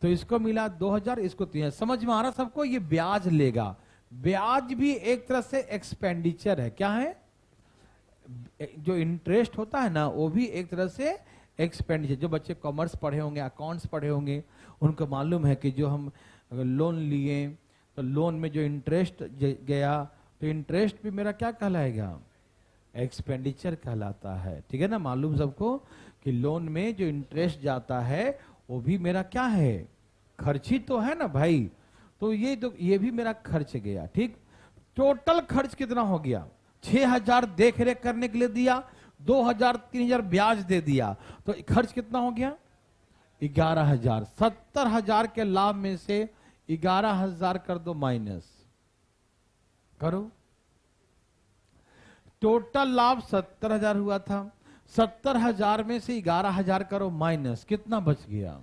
तो इसको मिला 2,000, इसको 3,000। समझ में आ रहा सबको? ये ब्याज लेगा। ब्याज भी एक तरह से एक्सपेंडिचर है। क्या है? जो इंटरेस्ट होता है ना, वो भी एक तरह से एक्सपेंडिचर। जो बच्चे कॉमर्स पढ़े होंगे, अकाउंट्स पढ़े होंगे, उनको मालूम है कि जो हम अगर लोन लिए तो लोन में जो इंटरेस्ट गया, तो इंटरेस्ट भी मेरा क्या कहलाएगा? एक्सपेंडिचर कहलाता है, ठीक है ना? मालूम सबको कि लोन में जो इंटरेस्ट जाता है वो भी मेरा क्या है? खर्च ही तो है ना भाई। तो ये भी मेरा खर्च गया, ठीक? टोटल खर्च कितना हो गया? 6,000 देख रेख करने के लिए दिया, 2,000 3,000 ब्याज दे दिया, तो खर्च कितना हो गया? 11,000। 70,000 के लाभ में से 11,000 कर दो माइनस, करो। टोटल लाभ 70,000 हुआ था, 70,000 में से 11,000 करो माइनस, कितना बच गया?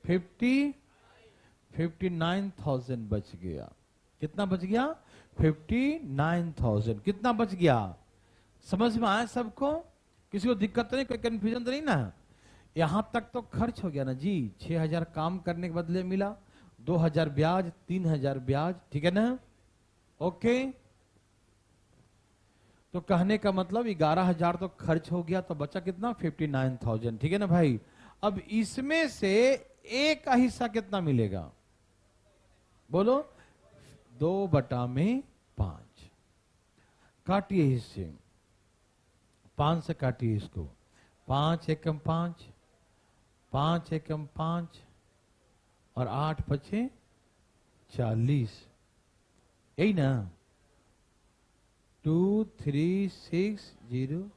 59,000 बच गया। कितना बच गया? 59,000। कितना बच गया? समझ में आया सबको? किसी को दिक्कत तो नहीं, कोई कंफ्यूजन तो नहीं ना? यहां तक तो खर्च हो गया ना जी। 6,000 काम करने के बदले मिला, 2,000 ब्याज, 3,000 ब्याज, ठीक है ना? ओके। तो कहने का मतलब 11,000 तो खर्च हो गया, तो बचा कितना? 59,000, ठीक है ना भाई? अब इसमें से ए का हिस्सा कितना मिलेगा? बोलो। 2/5। काटिए हिस्से, 5 से काटिए इसको। 5 एकम 5, 5 एकम 5 और 8 पचे 40। यही ना? 2360,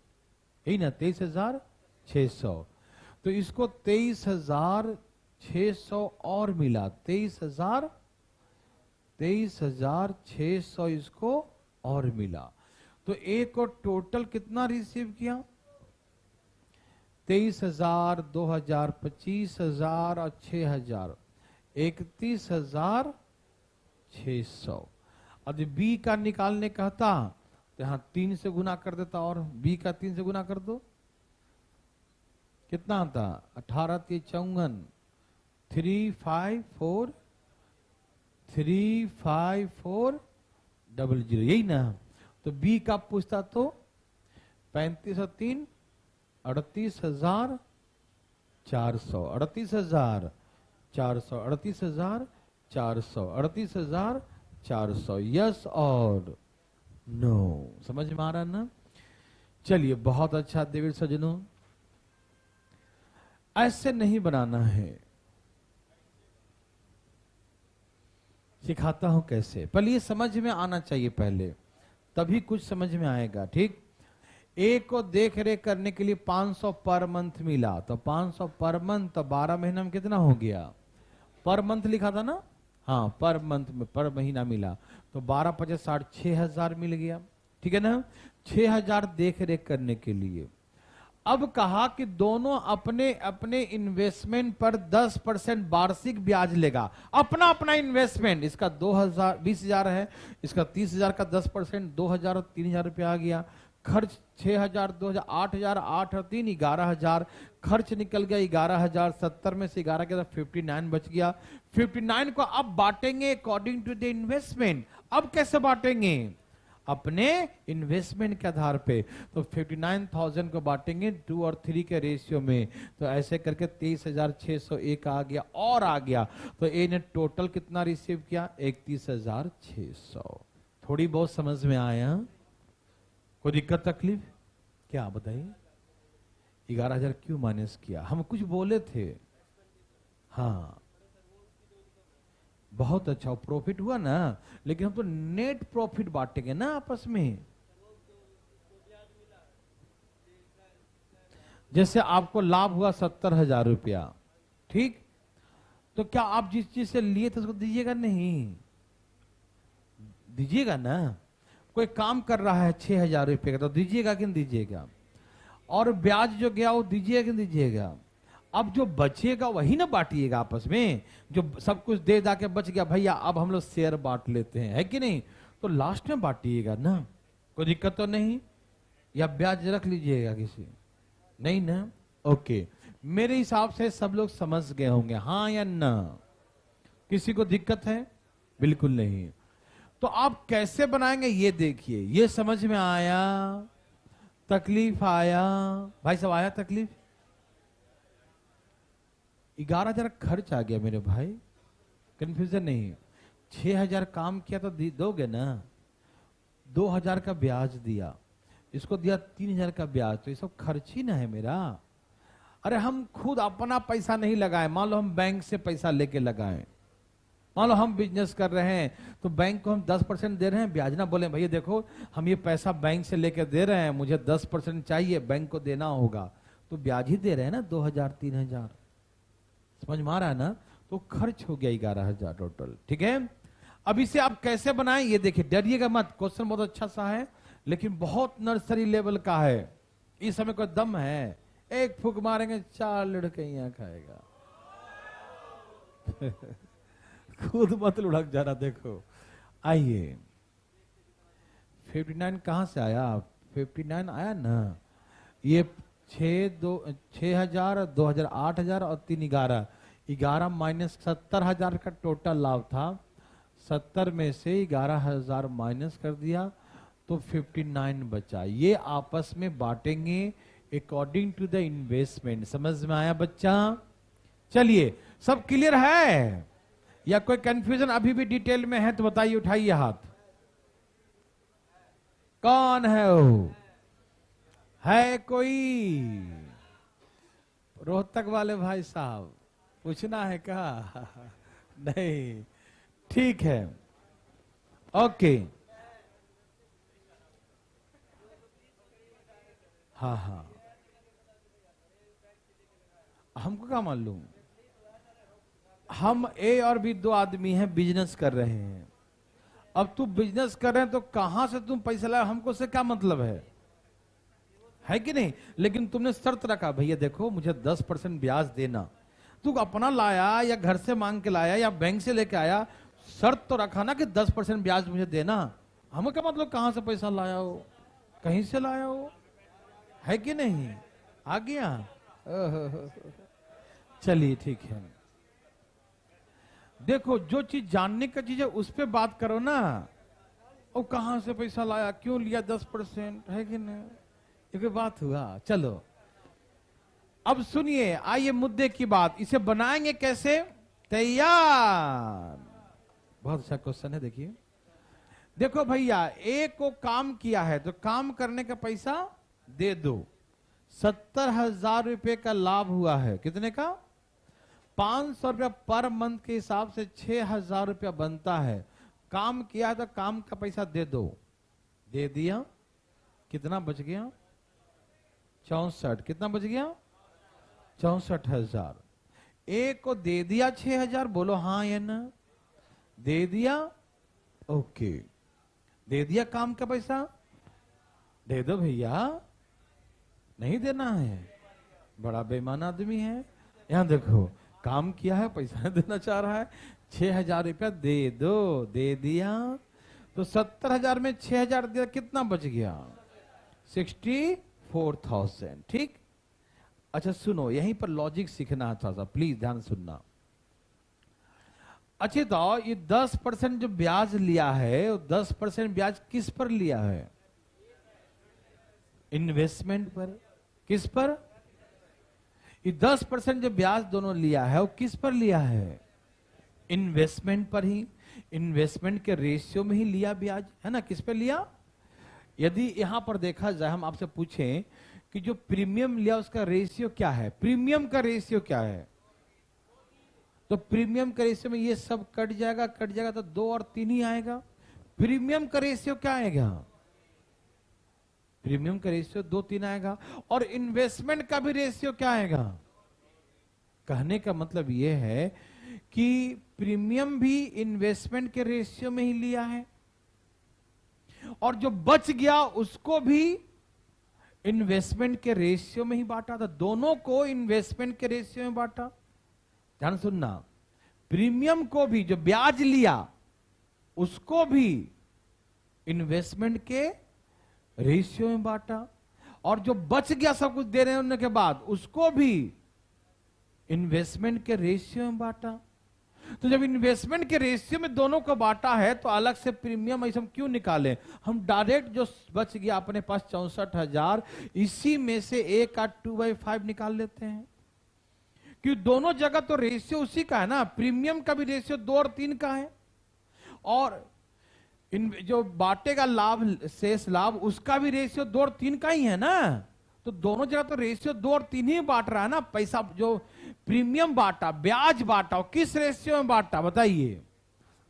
यही ना? 23,600। तो इसको 23,600 और मिला। 23,600 इसको और मिला। तो ए को टोटल कितना रिसीव किया? 23,000, 2,000, 25,000 और 6,000, 31,600। अब बी का निकालने कहता तो यहां 3 से गुना कर देता, और बी का 3 से गुना कर दो, कितना आता? 18 3 54, 354 35400, यही ना? तो बी का पूछता तो 35 और 3 38,400, 38,400, 38,400, 38,400। यस और नो? समझ में आ रहा ना? चलिए, बहुत अच्छा देवी सजनों। ऐसे नहीं बनाना है, सिखाता हूं कैसे। पहले ये समझ में आना चाहिए पहले, तभी कुछ समझ में आएगा, ठीक? ए को देख रेख करने के लिए 500 पर मंथ मिला, तो 500 पर मंथ, तो 12 महीना में कितना हो गया? पर मंथ लिखा था ना, हाँ पर मंथ में पर महीना मिला, तो 12 50 60 6000 मिल गया। ठीक है ना, 6000 देख रेख करने के लिए। अब कहा कि दोनों अपने अपने इन्वेस्टमेंट पर 10% वार्षिक ब्याज लेगा, अपना अपना इन्वेस्टमेंट। इसका 2000 20,000 है, इसका 30,000 का 10% 2,000 और 3,000 रुपया आ गया। खर्च 6,000 2,000 8,000 8 और 3 11,000, खर्च निकल गया 11,000, 70 में से 11 के 59 बच गया। 59 को अब बांटेंगे अकॉर्डिंग टू द इन्वेस्टमेंट। अब कैसे बांटेंगे? अपने इन्वेस्टमेंट के आधार पे। तो 59,000 को बांटेंगे 2 और 3 के रेशियो में, तो ऐसे करके 23,601 आ गया और आ गया। तो ए ने टोटल कितना रिसीव किया? 31,600। थोड़ी बहुत समझ में आया? कोई दिक्कत तकलीफ? क्या बताइए? 11,000 क्यों माइनस किया? हम कुछ बोले थे? हाँ बहुत अच्छा प्रॉफिट हुआ ना, लेकिन हम तो नेट प्रॉफिट बांटेंगे ना आपस में। जैसे आपको लाभ हुआ 70,000 रुपया, ठीक, तो क्या आप जिस चीज से लिए थे उसको दीजिएगा? नहीं दीजिएगा ना। कोई काम कर रहा है 6,000 रुपये का, तो दीजिएगा कि नहीं दीजिएगा? और ब्याज जो गया वो दीजिएगा कि नहीं दीजिएगा? अब जो बचेगा वही ना बांटिएगा आपस में। जो सब कुछ दे दा के बच गया, भैया अब हम लोग शेयर बांट लेते हैं, है कि नहीं? तो लास्ट में बांटिएगा ना, कोई दिक्कत तो नहीं। या ब्याज रख लीजिएगा किसी? नहीं ना, ओके। मेरे हिसाब से सब लोग समझ गए होंगे, हाँ या ना? किसी को दिक्कत है? बिल्कुल नहीं। तो आप कैसे बनाएंगे ये देखिए। ये समझ में आया? तकलीफ आया? भाई सब आया तकलीफ? 11,000 खर्च आ गया मेरे भाई, कंफ्यूजन नहीं। 6,000 काम किया तो दोगे ना। 2,000 का ब्याज दिया, इसको दिया 3,000 का ब्याज, तो ये सब खर्च ही ना है मेरा। अरे हम खुद अपना पैसा नहीं लगाए, मान लो हम बैंक से पैसा लेके लगाए, मान लो हम बिजनेस कर रहे हैं तो बैंक को हम 10% दे रहे हैं ब्याज, ना बोले भैया देखो हम ये पैसा बैंक से लेके दे रहे हैं, मुझे 10% चाहिए, बैंक को देना होगा, तो ब्याज ही दे रहे हैं ना 2,000 3,000। समझ में आ रहा है ना? तो खर्च हो गया 11,000 टोटल। ठीक है, अब इसे आप कैसे बनाएं ये देखिए, डरिएगा मत, क्वेश्चन बहुत अच्छा सा है लेकिन बहुत नर्सरी लेवल का है। इस समय कोई दम है, एक फूक मारेंगे 4 लड़के यहाँ खाएगा। खुद मत लुढ़क जाना। देखो आइए, 59 कहां से आया? 59 आया ना, ये 6,000 2,000 8,000 और 3 11 माइनस 70,000 का टोटल लाभ था। 70 में से 11,000 माइनस कर दिया तो 59 बचा। ये आपस में बांटेंगे अकॉर्डिंग टू द इन्वेस्टमेंट। समझ में आया बच्चा? चलिए, सब क्लियर है या कोई कंफ्यूजन अभी भी डिटेल में है तो बताइए, उठाइए हाथ। कौन है वो? है कोई? रोहतक वाले भाई साहब पूछना है क्या? नहीं, ठीक है, ओके। हाँ हाँ, हमको क्या मालूम? हम ए और बी 2 आदमी हैं, बिजनेस कर रहे हैं। अब तू बिजनेस कर रहे हैं तो कहां से तुम पैसा लाया, हमको से क्या मतलब है कि नहीं? लेकिन तुमने शर्त रखा, भैया देखो मुझे 10% ब्याज देना। तू अपना लाया या घर से मांग के लाया या बैंक से लेके आया, शर्त तो रखा ना कि 10% ब्याज मुझे देना। हमें क्या मतलब कहां से पैसा लाया हो? कहीं से लाया हो, है कि नहीं? आ गया? चलिए ठीक है। देखो जो चीज जानने का चीज है उस पे बात करो ना। और कहां से पैसा लाया, क्यों लिया 10%, है कि नहीं? ये बात हुआ। चलो अब सुनिए, आइए मुद्दे की बात। इसे बनाएंगे कैसे? तैयार? बहुत अच्छा क्वेश्चन है। देखिए, देखो भैया, ए को काम किया है तो काम करने का पैसा दे दो। 70,000 रुपए का लाभ हुआ है। कितने का? 500 रुपया पर मंथ के हिसाब से 6,000 रुपया बनता है। काम किया है तो काम का पैसा दे दो। दे दिया, कितना बच गया? 64, कितना बच गया? 64,000। ए को दे दिया 6,000, बोलो हाँ या ना? दे दिया, ओके। दे दिया काम का पैसा, दे दो भैया। नहीं देना है, बड़ा बेईमान आदमी है। यहां देखो, काम किया है, पैसा देना चाह रहा है। 6,000 रुपया दे दो, दे दिया। तो 70,000 में 6,000 दिया, कितना बच गया? 64,000। ठीक। अच्छा सुनो, यहीं पर लॉजिक सीखना है थोड़ा सा, प्लीज ध्यान सुनना। अच्छे तो ये 10% जो ब्याज लिया है, 10% ब्याज किस पर लिया है? इन्वेस्टमेंट पर। किस पर? ये 10% जो ब्याज दोनों लिया है वो किस पर लिया है? इन्वेस्टमेंट पर ही। इन्वेस्टमेंट के रेशियो में ही लिया ब्याज, है ना? किस पे लिया? यदि यहां पर देखा जाए, हम आपसे पूछें कि जो प्रीमियम लिया उसका रेशियो क्या है? प्रीमियम का रेशियो क्या है? तो प्रीमियम के रेशियो में ये सब कट जाएगा, कट जाएगा तो 2 और 3 ही आएगा। प्रीमियम का रेशियो क्या आएगा? प्रीमियम का रेशियो 2, 3 आएगा। और इन्वेस्टमेंट का भी रेशियो क्या आएगा? कहने का मतलब यह है कि प्रीमियम भी इन्वेस्टमेंट के रेशियो में ही लिया है, और जो बच गया उसको भी इन्वेस्टमेंट के रेशियो में ही बांटा था। दोनों को इन्वेस्टमेंट के रेशियो में बांटा। ध्यान सुनना, प्रीमियम को भी, जो ब्याज लिया उसको भी इन्वेस्टमेंट के रेशियो में बांटा, और जो बच गया सब कुछ देने होने के बाद उसको भी इन्वेस्टमेंट के रेशियो में बांटा। तो जब इन्वेस्टमेंट के रेशियो में दोनों को बांटा है तो अलग से प्रीमियम ऐसे हम क्यों निकालें? हम डायरेक्ट जो बच गया अपने पास 64,000, इसी में से A का 2/5 निकाल लेते हैं, क्योंकि दोनों जगह तो रेशियो उसी का है ना। प्रीमियम का भी रेशियो 2 और 3 का है, और जो बांटेगा लाभ, शेष लाभ, उसका भी रेशियो 2 और 3 का ही है ना। तो दोनों जगह तो रेशियो 2 और 3 ही बांट रहा है ना। पैसा जो प्रीमियम बांटा, ब्याज बांटा, किस रेशियो में बांटा बताइए?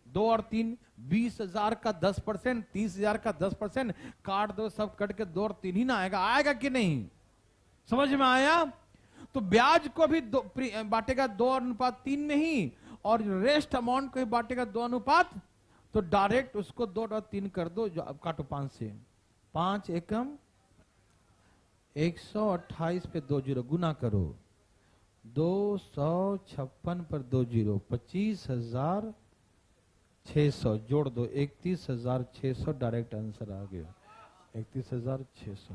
2 और 3। 20,000 का 10%, 30,000 का 10%, काट दो, सब कट के 2 और 3 ही ना आएगा। आएगा कि नहीं? समझ में आया? तो ब्याज को भी बांटेगा 2:3 में ही, और रेस्ट अमाउंट को भी बांटेगा 2:, तो डायरेक्ट उसको 2 और 3 कर दो। जो अब काटो 5 से, 5 एकम 128 पे 2 जीरो गुना करो, 256 पर 2 जीरो, 25,600 जोड़ दो, 31,600 डायरेक्ट आंसर आ गया। 31,600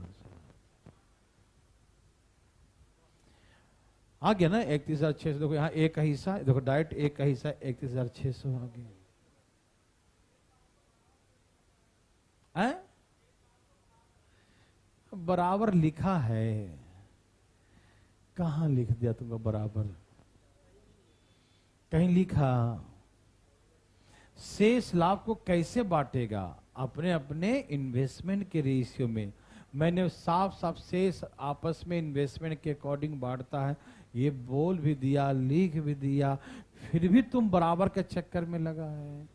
आ गया ना। 31,600 देखो, यहाँ एक का हिस्सा देखो, डायरेक्ट एक का हिस्सा 31,600 आ गया। बराबर लिखा है, कहां लिख दिया तुमको बराबर? कहीं लिखा? शेष लाभ को कैसे बांटेगा? अपने अपने इन्वेस्टमेंट के रेशियो में। मैंने साफ साफ शेष आपस में इन्वेस्टमेंट के अकॉर्डिंग बांटता है, ये बोल भी दिया, लिख भी दिया, फिर भी तुम बराबर के चक्कर में लगा है।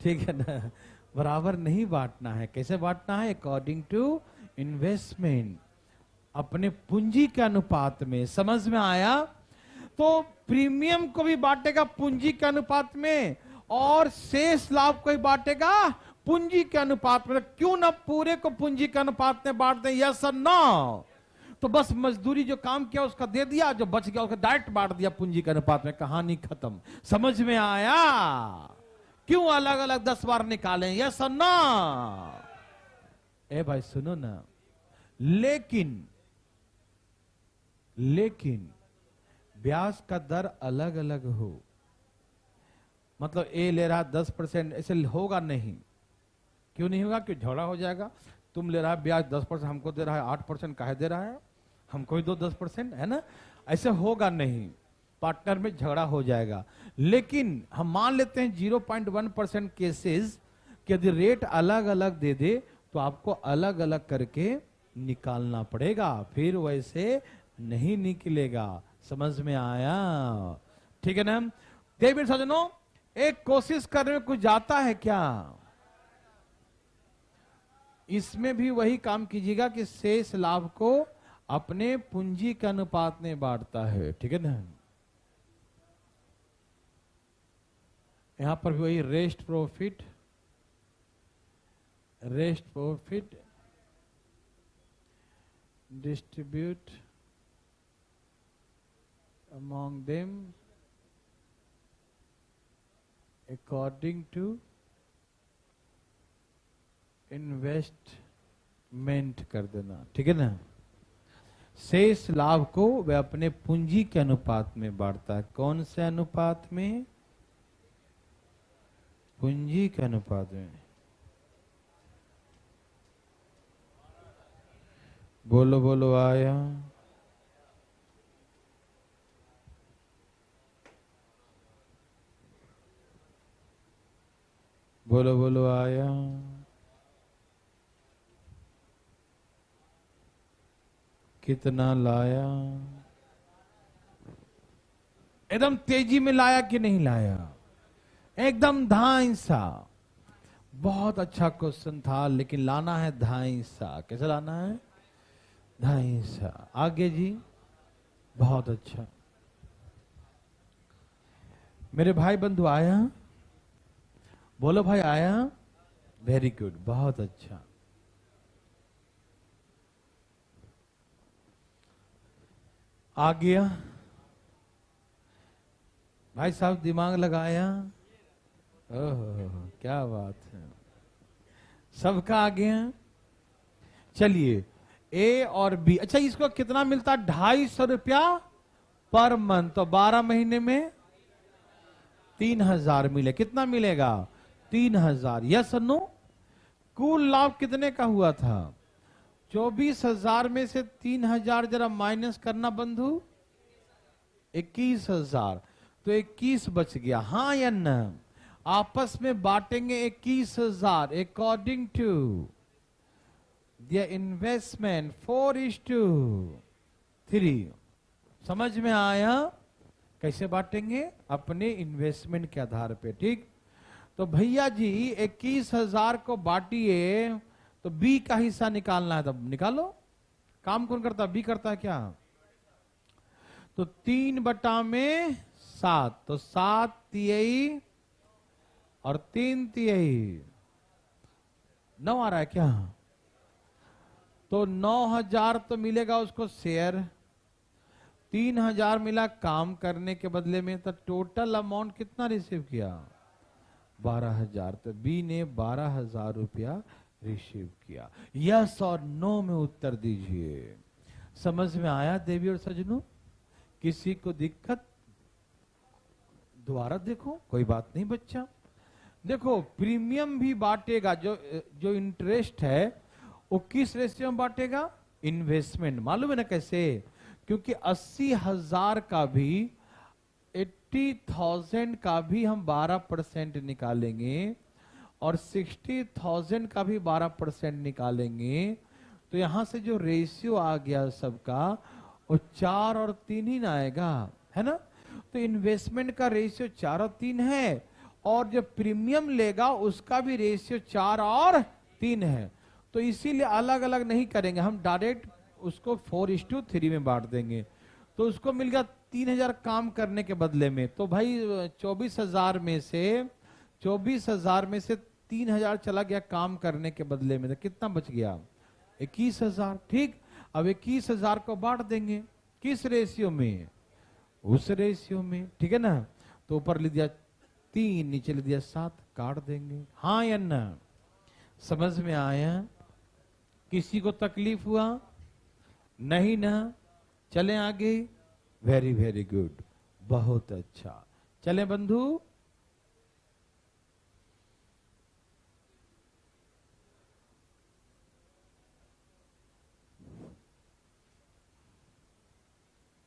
ठीक है ना? बराबर नहीं बांटना है। कैसे बांटना है? अकॉर्डिंग टू इन्वेस्टमेंट, अपने पूंजी के अनुपात में। समझ में आया? तो प्रीमियम को भी बांटेगा पूंजी के अनुपात में, और शेष लाभ को भी बांटेगा पूंजी के अनुपात में। क्यों ना पूरे को पूंजी के अनुपात में बांट दें? यस और नो? तो बस मजदूरी जो काम किया उसका दे दिया, जो बच गया उसका डायरेक्ट बांट दिया पूंजी के अनुपात में। कहानी खत्म। समझ में आया? क्यों अलग अलग 10 बार निकालें? यस और नो? ए भाई सुनो ना, लेकिन ब्याज का दर अलग अलग हो। मतलब ए ले रहा 10%, ऐसे होगा नहीं। क्यों नहीं होगा? क्यों? झगड़ा हो जाएगा। तुम ले रहा है ब्याज 10%, हमको दे रहा है 8%, काहे दे रहा है? हमको ही दो 10%, है ना? ऐसे होगा नहीं, पार्टनर में झगड़ा हो जाएगा। लेकिन हम मान लेते हैं 0.1% केसेस कि यदि रेट अलग अलग दे दे तो आपको अलग अलग करके निकालना पड़ेगा, फिर वैसे नहीं निकलेगा। समझ में आया? ठीक है ना? देवी सजनों, एक कोशिश करने में कुछ जाता है क्या? इसमें भी वही काम कीजिएगा कि शेष लाभ को अपने पूंजी के अनुपात में बांटता है, ठीक है ना। यहां पर भी वही rest profit distribute among them according to investment कर देना, ठीक है ना। शेष लाभ को वह अपने पूंजी के अनुपात में बांटता है। कौन से अनुपात में? पूंजी के अनुपात में। बोलो बोलो आया। बोलो बोलो आया। कितना लाया? एकदम तेजी में लाया कि नहीं लाया? एकदम धाई सा। बहुत अच्छा क्वेश्चन था, लेकिन लाना है धाई सा। कैसे लाना है? धाई सा। आगे जी। बहुत अच्छा। मेरे भाई बंधु आया? बोलो भाई आया? वेरी गुड, बहुत अच्छा। आ गया भाई साहब, दिमाग लगाया। ओह क्या बात है, सबका आ गया। चलिए ए और बी। अच्छा, इसको कितना मिलता? 250 रुपया पर मंथ। तो 12 महीने में 3000 मिले। कितना मिलेगा? 3000। Yes no? कुल लाभ कितने का हुआ था? 24,000 में से 3000 जरा माइनस करना बंधु। 21,000। तो 21 बच गया। हाँ या ना? आपस में बांटेंगे 21,000 अकॉर्डिंग टू द इन्वेस्टमेंट 4:3। समझ में आया? कैसे बांटेंगे? अपने इन्वेस्टमेंट के आधार पे, ठीक। तो भैया जी 21,000 को बांटिए, तो बी का हिस्सा निकालना है। तब निकालो। काम कौन करता? बी करता है क्या? तो 3/7। तो 7 तिहाई और 3 तिहाई 9 आ रहा है क्या? तो 9,000 तो मिलेगा उसको शेयर। 3,000 मिला काम करने के बदले में। तो टोटल अमाउंट कितना रिसीव किया? 12,000। तो बी ने 12,000 रुपया रिसीव किया। यस और नो में उत्तर दीजिए। समझ में आया देवी और सजनों? किसी को दिक्कत? दोबारा देखो, कोई बात नहीं बच्चा। देखो प्रीमियम भी बांटेगा। जो इंटरेस्ट है वो किस रेशियो में बांटेगा? इन्वेस्टमेंट। मालूम है ना कैसे? क्योंकि 80,000 का भी 80,000 का भी हम 12% निकालेंगे और 60,000 का भी 12% निकालेंगे। तो यहां से जो रेशियो आ गया सबका, वो 4 और 3 ही ना आएगा, है ना। तो इन्वेस्टमेंट का रेशियो 4 और 3 है, और जो प्रीमियम लेगा उसका भी रेशियो 4 और 3 है। तो इसीलिए अलग अलग नहीं करेंगे हम, डायरेक्ट उसको 4:3 में बांट देंगे। तो उसको मिल गया 3,000 काम करने के बदले में। तो भाई 24,000 में से 3,000 चला गया काम करने के बदले में। तो कितना बच गया? 21,000। ठीक। अब 21,000 को बांट देंगे किस रेशियो में? उस रेशियो में, ठीक है ना। तो ऊपर लिख दिया 3, नीचे लिख दिया 7, काट देंगे। हाँ या ना? समझ में आया? किसी को तकलीफ हुआ? नहीं ना? चलें आगे। वेरी वेरी गुड, बहुत अच्छा। चलें बंधु।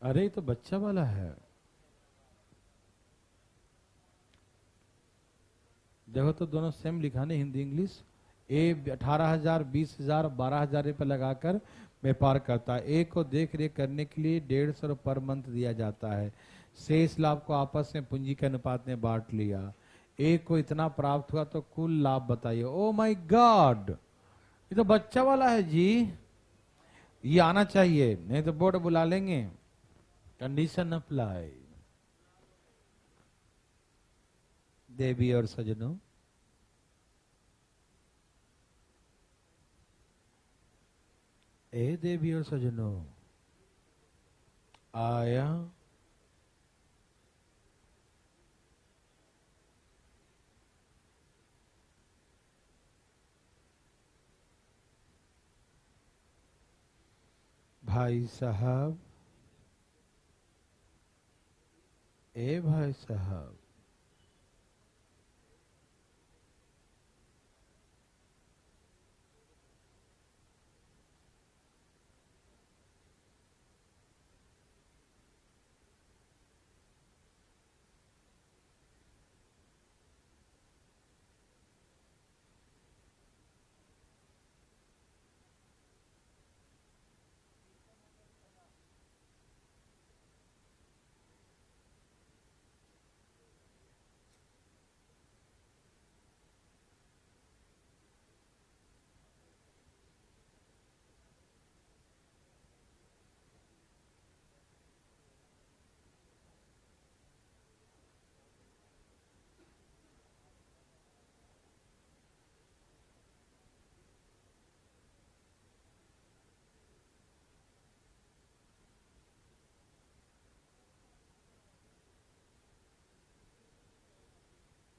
अरे तो बच्चा वाला है। देखो तो दोनों सेम लिखा नहीं, हिंदी इंग्लिश। ए 18,000, 20,000, 12,000 रुपये लगाकर व्यापार करता है। ए को देख रेख करने के लिए 150 पर मंथ दिया जाता है। शेष लाभ को आपस में पूंजी के अनुपात में बांट लिया। ए को इतना प्राप्त हुआ, तो कुल लाभ बताइए। ओ माय गॉड, ये तो बच्चा वाला है जी। ये आना चाहिए, नहीं तो बोर्ड बुला लेंगे। Condition apply. देवी और सजनों, ए देवी और सजनों, आया भाई साहब, ए भाई साहब,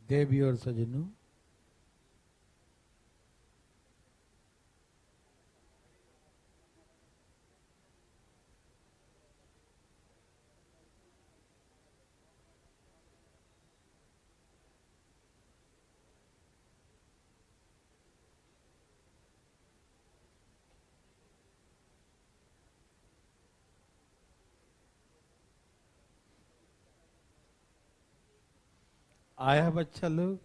देवी और सजनों, आया बच्चा लोग,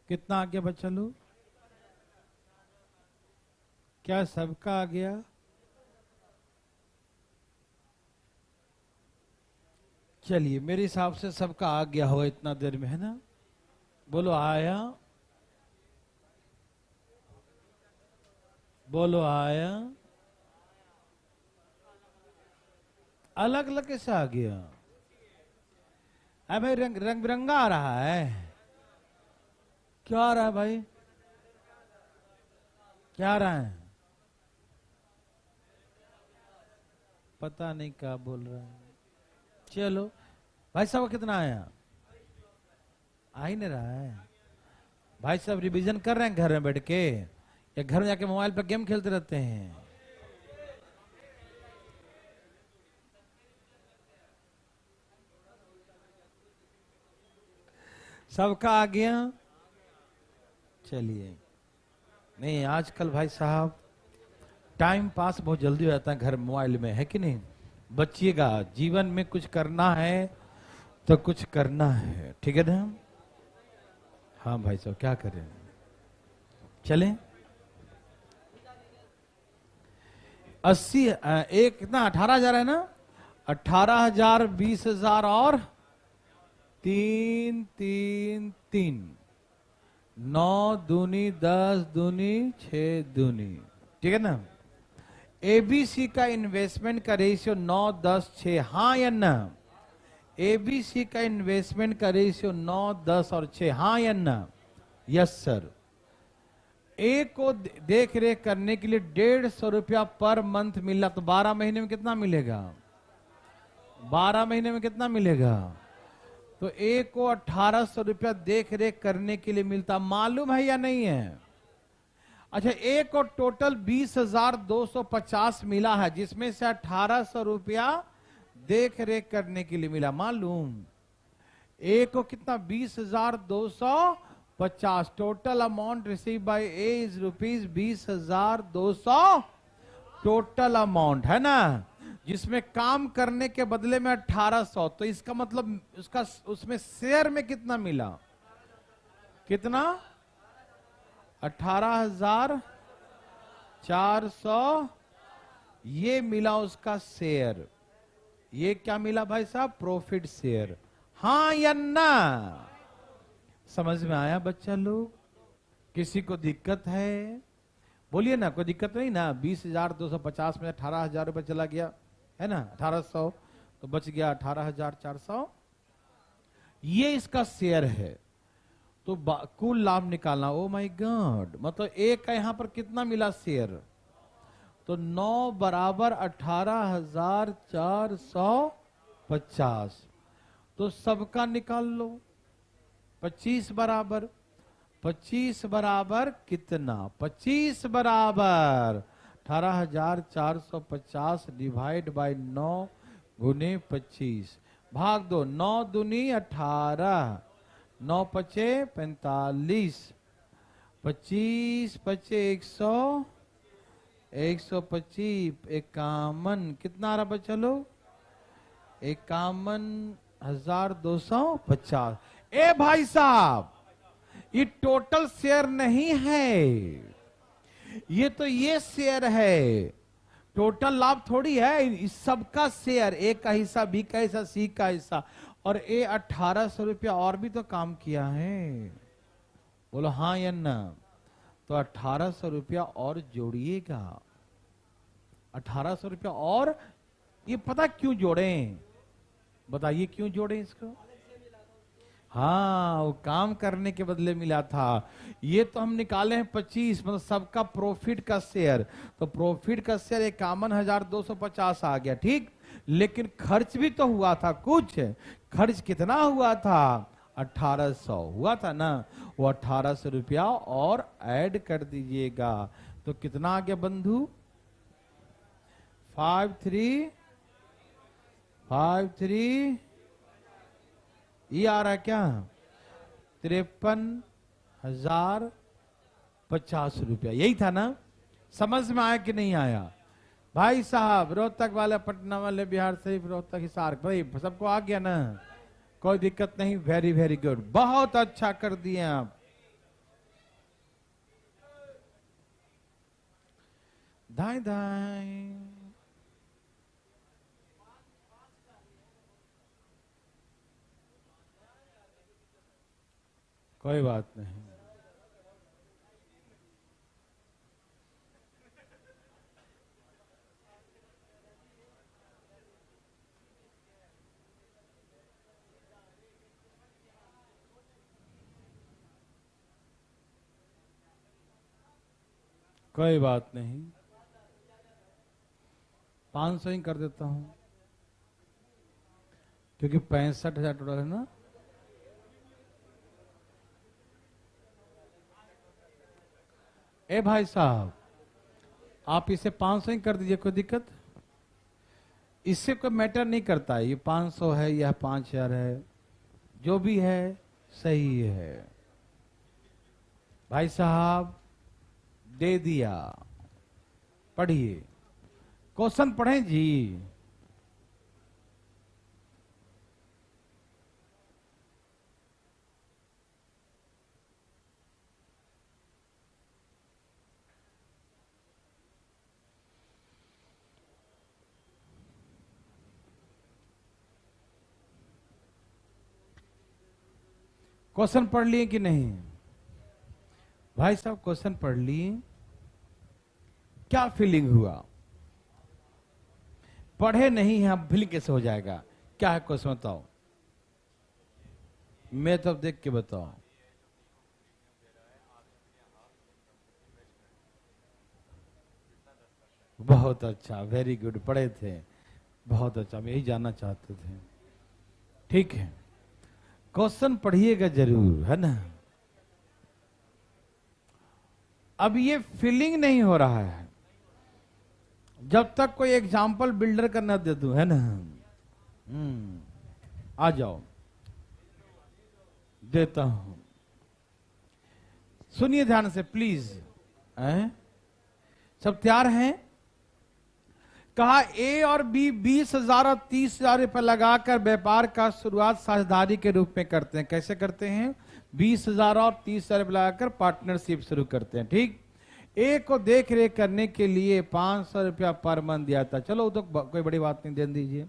कितना आ गया बच्चा लोग? क्या सबका आ गया? चलिए, मेरे हिसाब से सबका आ गया होगा इतना देर में, है ना? बोलो आया, बोलो आया। अलग अलग कैसे आ गया? अरे भाई, रंग रंग बिरंगा आ रहा है। क्या आ रहा है भाई? क्या आ रहा है? पता नहीं क्या बोल रहा है। चलो भाई साहब, कितना आया? आ ही नहीं रहा है। भाई साहब रिवीजन कर रहे हैं घर में बैठ के, या घर में जाके मोबाइल पर गेम खेलते रहते हैं? सबका आ गया? चलिए, नहीं आजकल भाई साहब टाइम पास बहुत जल्दी हो जाता है घर मोबाइल में, है कि नहीं? बचिएगा, जीवन में कुछ करना है तो कुछ करना है, ठीक है ना? हाँ भाई साहब, क्या करें? चलें 80 एक कितना 18,000 है ना? 18,000, 20,000 और 3 3 3, 9 दूनी 10 दूनी 6 दूनी, ठीक है ना? एबीसी का इन्वेस्टमेंट का रेशियो 9 10 6, हाँ या ना? एबीसी का इन्वेस्टमेंट का रेशियो 9 10 और 6, हाँ या ना? Yes sir. ए को देख रेख करने के लिए 150 रुपया पर मंथ मिला, तो 12 महीने में कितना मिलेगा? 12 महीने में कितना मिलेगा? तो ए को 1800 रुपया देख रेख करने के लिए मिलता, मालूम है या नहीं है? अच्छा, ए को टोटल 20,250 मिला है, जिसमें से 1800 रुपया देख रेख करने के लिए मिला, मालूम? ए को कितना? 20,250 50। Total amount receive by A is rupees 20,200 total amount, है ना, जिसमें काम करने के बदले में 1800। तो इसका मतलब उसका उसमें शेयर में कितना मिला, कितना, 18,400 ये मिला उसका शेयर। ये क्या मिला भाई साहब, प्रॉफिट शेयर। हाँ या ना, समझ में आया बच्चा लोग? किसी को दिक्कत है? बोलिए ना, कोई दिक्कत नहीं ना। 20,250 में 18,000 रुपए चला गया, है ना, 1800 तो बच गया 18,400। ये इसका शेयर है। तो कुल लाभ निकालना। ओ माय गॉड, मतलब एक का यहां पर कितना मिला शेयर, तो 9 बराबर 18,450। तो सबका निकाल लो। 25 बराबर कितना, 25 बराबर 18,450 डिवाइड बाय 9 गुने 25 भाग 2। 9 दूनी 18, 9 पचे 45, 25 पचे 100, 125, 51, कितना आ रहा बच्चा लोग, 51,250। ए भाई साहब, ये टोटल शेयर नहीं है, ये तो ये शेयर है, टोटल लाभ थोड़ी है। इस सबका शेयर, ए का हिस्सा, बी का हिस्सा, सी का हिस्सा। और ए 1800 रुपया और भी तो काम किया है। बोलो हाँ या ना? तो 1800 रुपया और जोड़िएगा, 1800 रुपया। और ये पता क्यों जोड़ें, बताइए क्यों जोड़ें इसको? हाँ, वो काम करने के बदले मिला था। ये तो हम निकाले हैं 25, मतलब सबका प्रॉफिट का शेयर। तो प्रॉफिट का शेयर 51,250 आ गया, ठीक। लेकिन खर्च भी तो हुआ था कुछ। खर्च कितना हुआ था, 1800 हुआ था ना। वो 1800 रुपया और ऐड कर दीजिएगा। तो कितना आ गया बंधु, 5353, ये आ रहा क्या, 53,050 रुपया। यही था ना? समझ में आया कि नहीं आया भाई साहब? रोहतक वाले, पटना वाले, बिहार शरीफ, रोहतक, हिसार, भाई सबको आ गया ना? कोई दिक्कत नहीं। वेरी वेरी गुड, बहुत अच्छा कर दिए आप। दाएं दाएं, कोई बात नहीं। कोई बात नहीं, 500 ही कर देता हूं, क्योंकि 65,000 टोटल है ना। ए भाई साहब, आप इसे 500 ही कर दीजिए, कोई दिक्कत? इससे कोई मैटर नहीं करता है, ये 500 है या 5,000 है, जो भी है सही है। भाई साहब दे दिया, पढ़िए, क्वेश्चन पढ़ें जी। क्वेश्चन पढ़ लिए कि नहीं भाई साहब? क्वेश्चन पढ़ लिए, क्या फीलिंग हुआ? पढ़े नहीं है, अब फीलिंग कैसे हो जाएगा? क्या है क्वेश्चन बताओ, मैं तो देख के बताओ। बहुत अच्छा, वेरी गुड, पढ़े थे, बहुत अच्छा, हम यही जानना चाहते थे। ठीक है, क्वेश्चन पढ़िएगा जरूर, है ना। अब ये फीलिंग नहीं हो रहा है जब तक कोई एग्जाम्पल बिल्डर का न दे दूं, है ना। आ जाओ, देता हूं। सुनिए ध्यान से प्लीज। सब तैयार हैं? कहा ए और बी 20,000 और 30,000 रुपए लगाकर व्यापार का शुरुआत साझेदारी के रूप में करते हैं। कैसे करते हैं? 20,000 और 30,000 रुपए लगाकर पार्टनरशिप शुरू करते हैं। ठीक। ए को देख रेख करने के लिए 500 रुपया पर मंथ दिया था। चलो तो कोई बड़ी बात नहीं, दे दीजिए।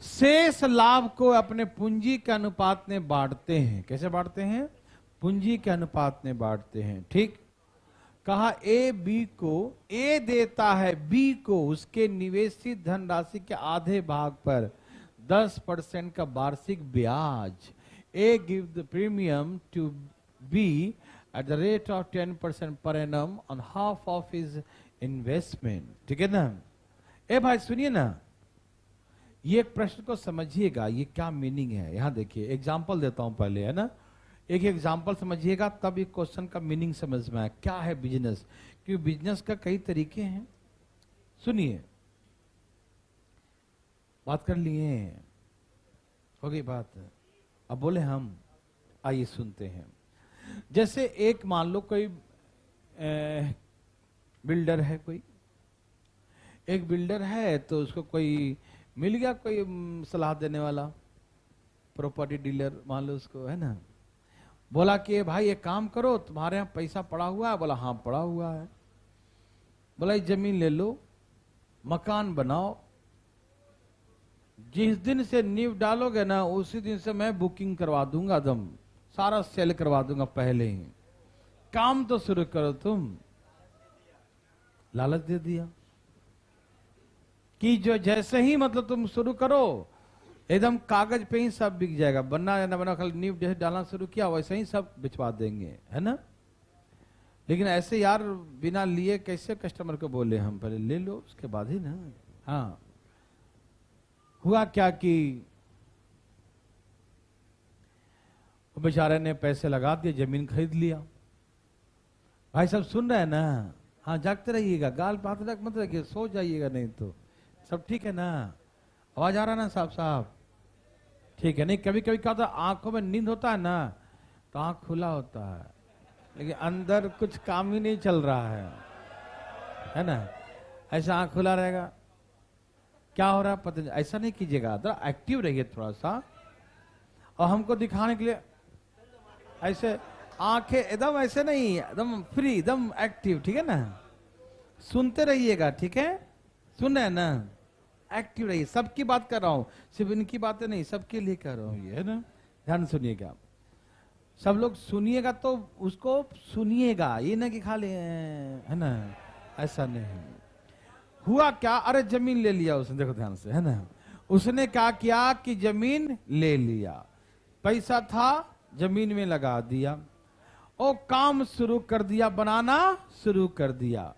शेष लाभ को अपने पूंजी के अनुपात में बांटते हैं। कैसे बांटते हैं? पूंजी के अनुपात में बांटते हैं। ठीक। कहा ए बी को, ए देता है बी को उसके निवेशित धनराशि के आधे भाग पर 10% का वार्षिक ब्याज। A give the premium to B at the rate of 10% per annum on half of his investment. ठीक है ना? ए भाई सुनिए ना, ये एक प्रश्न को समझिएगा, ये क्या मीनिंग है। यहां देखिए, एग्जाम्पल देता हूं पहले, है ना। एक एग्जाम्पल समझिएगा तब ये क्वेश्चन का मीनिंग समझ में आए। क्या है बिजनेस? क्योंकि बिजनेस का कई तरीके हैं। सुनिए, बात कर लिए, हो गई बात, अब बोले हम। आइए सुनते हैं। जैसे एक मान लो कोई बिल्डर है, कोई एक बिल्डर है, तो उसको कोई मिल गया, कोई सलाह देने वाला, प्रॉपर्टी डीलर मान लो उसको, है ना। बोला कि भाई एक काम करो, तुम्हारे यहाँ पैसा पड़ा हुआ है। बोला हाँ पड़ा हुआ है। बोला ये जमीन ले लो, मकान बनाओ, जिस दिन से नींव डालोगे ना उसी दिन से मैं बुकिंग करवा दूंगा, एकदम सारा सेल करवा दूंगा पहले ही। काम तो शुरू करो तुम। लालच दे दिया कि जो जैसे ही मतलब तुम शुरू करो एकदम कागज पे ही सब बिक जाएगा, बनना या ना बना, खाली नींव जैसे डालना शुरू किया वैसे ही सब बिचवा देंगे, है ना। लेकिन ऐसे यार बिना लिए कैसे कस्टमर को बोले हम? पहले ले लो उसके बाद ही ना। हाँ, हुआ क्या कि बेचारे ने पैसे लगा दिए, जमीन खरीद लिया। भाई सब सुन रहे हैं ना? हाँ, जागते रहिएगा, गाल बात रख मत रखिए, सो जाइएगा नहीं तो। सब ठीक है ना? आवाज आ रहा ना साहब? साहब ठीक है। नहीं, कभी कभी क्या होता है, आंखों में नींद होता है ना तो आंख खुला होता है, लेकिन अंदर कुछ काम ही नहीं चल रहा है ना। ऐसा आंख खुला रहेगा, क्या हो रहा है पता नहीं। ऐसा नहीं कीजिएगा, थोड़ा एक्टिव रहिए थोड़ा सा। और हमको दिखाने के लिए ऐसे आंखें एकदम ऐसे नहीं, एकदम फ्री, एकदम एक्टिव। ठीक है ना? सुनते रहिएगा, ठीक है? सुन रहे हैं ना? एक्टिव रहिए। सबकी बात कर रहा हूं, सिर्फ इनकी बातें नहीं, सबके लिए कर रहा हूं ये, है ना। ध्यान सुनिएगा, सब लोग सुनिएगा तो उसको सुनिएगा, ये ना कि खाली है ना, ऐसा नहीं। हुआ क्या? अरे जमीन ले लिया उसने, देखो ध्यान से, है ना। उसने क्या किया कि जमीन ले लिया, पैसा था जमीन में लगा दिया और काम शुरू कर दिया, बनाना शुरू कर दिया।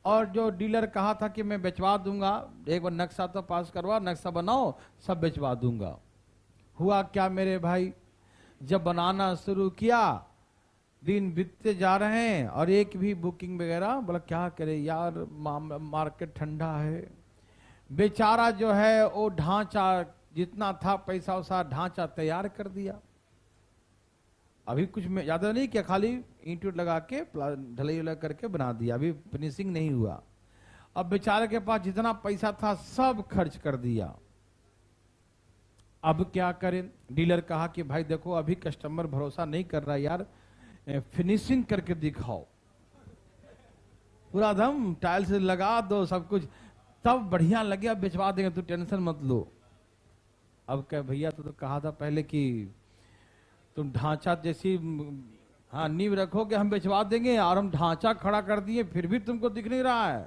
और जो डीलर कहा था कि मैं बेचवा दूंगा, एक बार नक्शा तो पास करवा, नक्शा बनाओ, सब बेचवा दूंगा। हुआ क्या मेरे भाई, जब बनाना शुरू किया, दिन बीतते जा रहे हैं और एक भी बुकिंग वगैरह। बोला क्या करे यार, मार्केट ठंडा है। बेचारा जो है वो ढांचा जितना था पैसा वैसा ढांचा तैयार कर दिया। अभी कुछ में ज्यादा नहीं किया, खाली ईंट लगा के ढलाई उलाई करके बना दिया, अभी फिनिशिंग नहीं हुआ। अब बेचारे के पास जितना पैसा था सब खर्च कर दिया। अब क्या करें? डीलर कहा कि भाई देखो अभी कस्टमर भरोसा नहीं कर रहा यार, फिनिशिंग करके दिखाओ, पूरा दम टाइल्स लगा दो सब कुछ, तब बढ़िया लगे, अब भिजवा देंगे, तू टेंशन मत लो। अब क्या भैया, तो कहा था पहले कि तुम ढांचा जैसी हाँ नींव रखोगे, हम भिजवा देंगे, और हम ढांचा खड़ा कर दिए फिर भी तुमको दिख नहीं रहा है।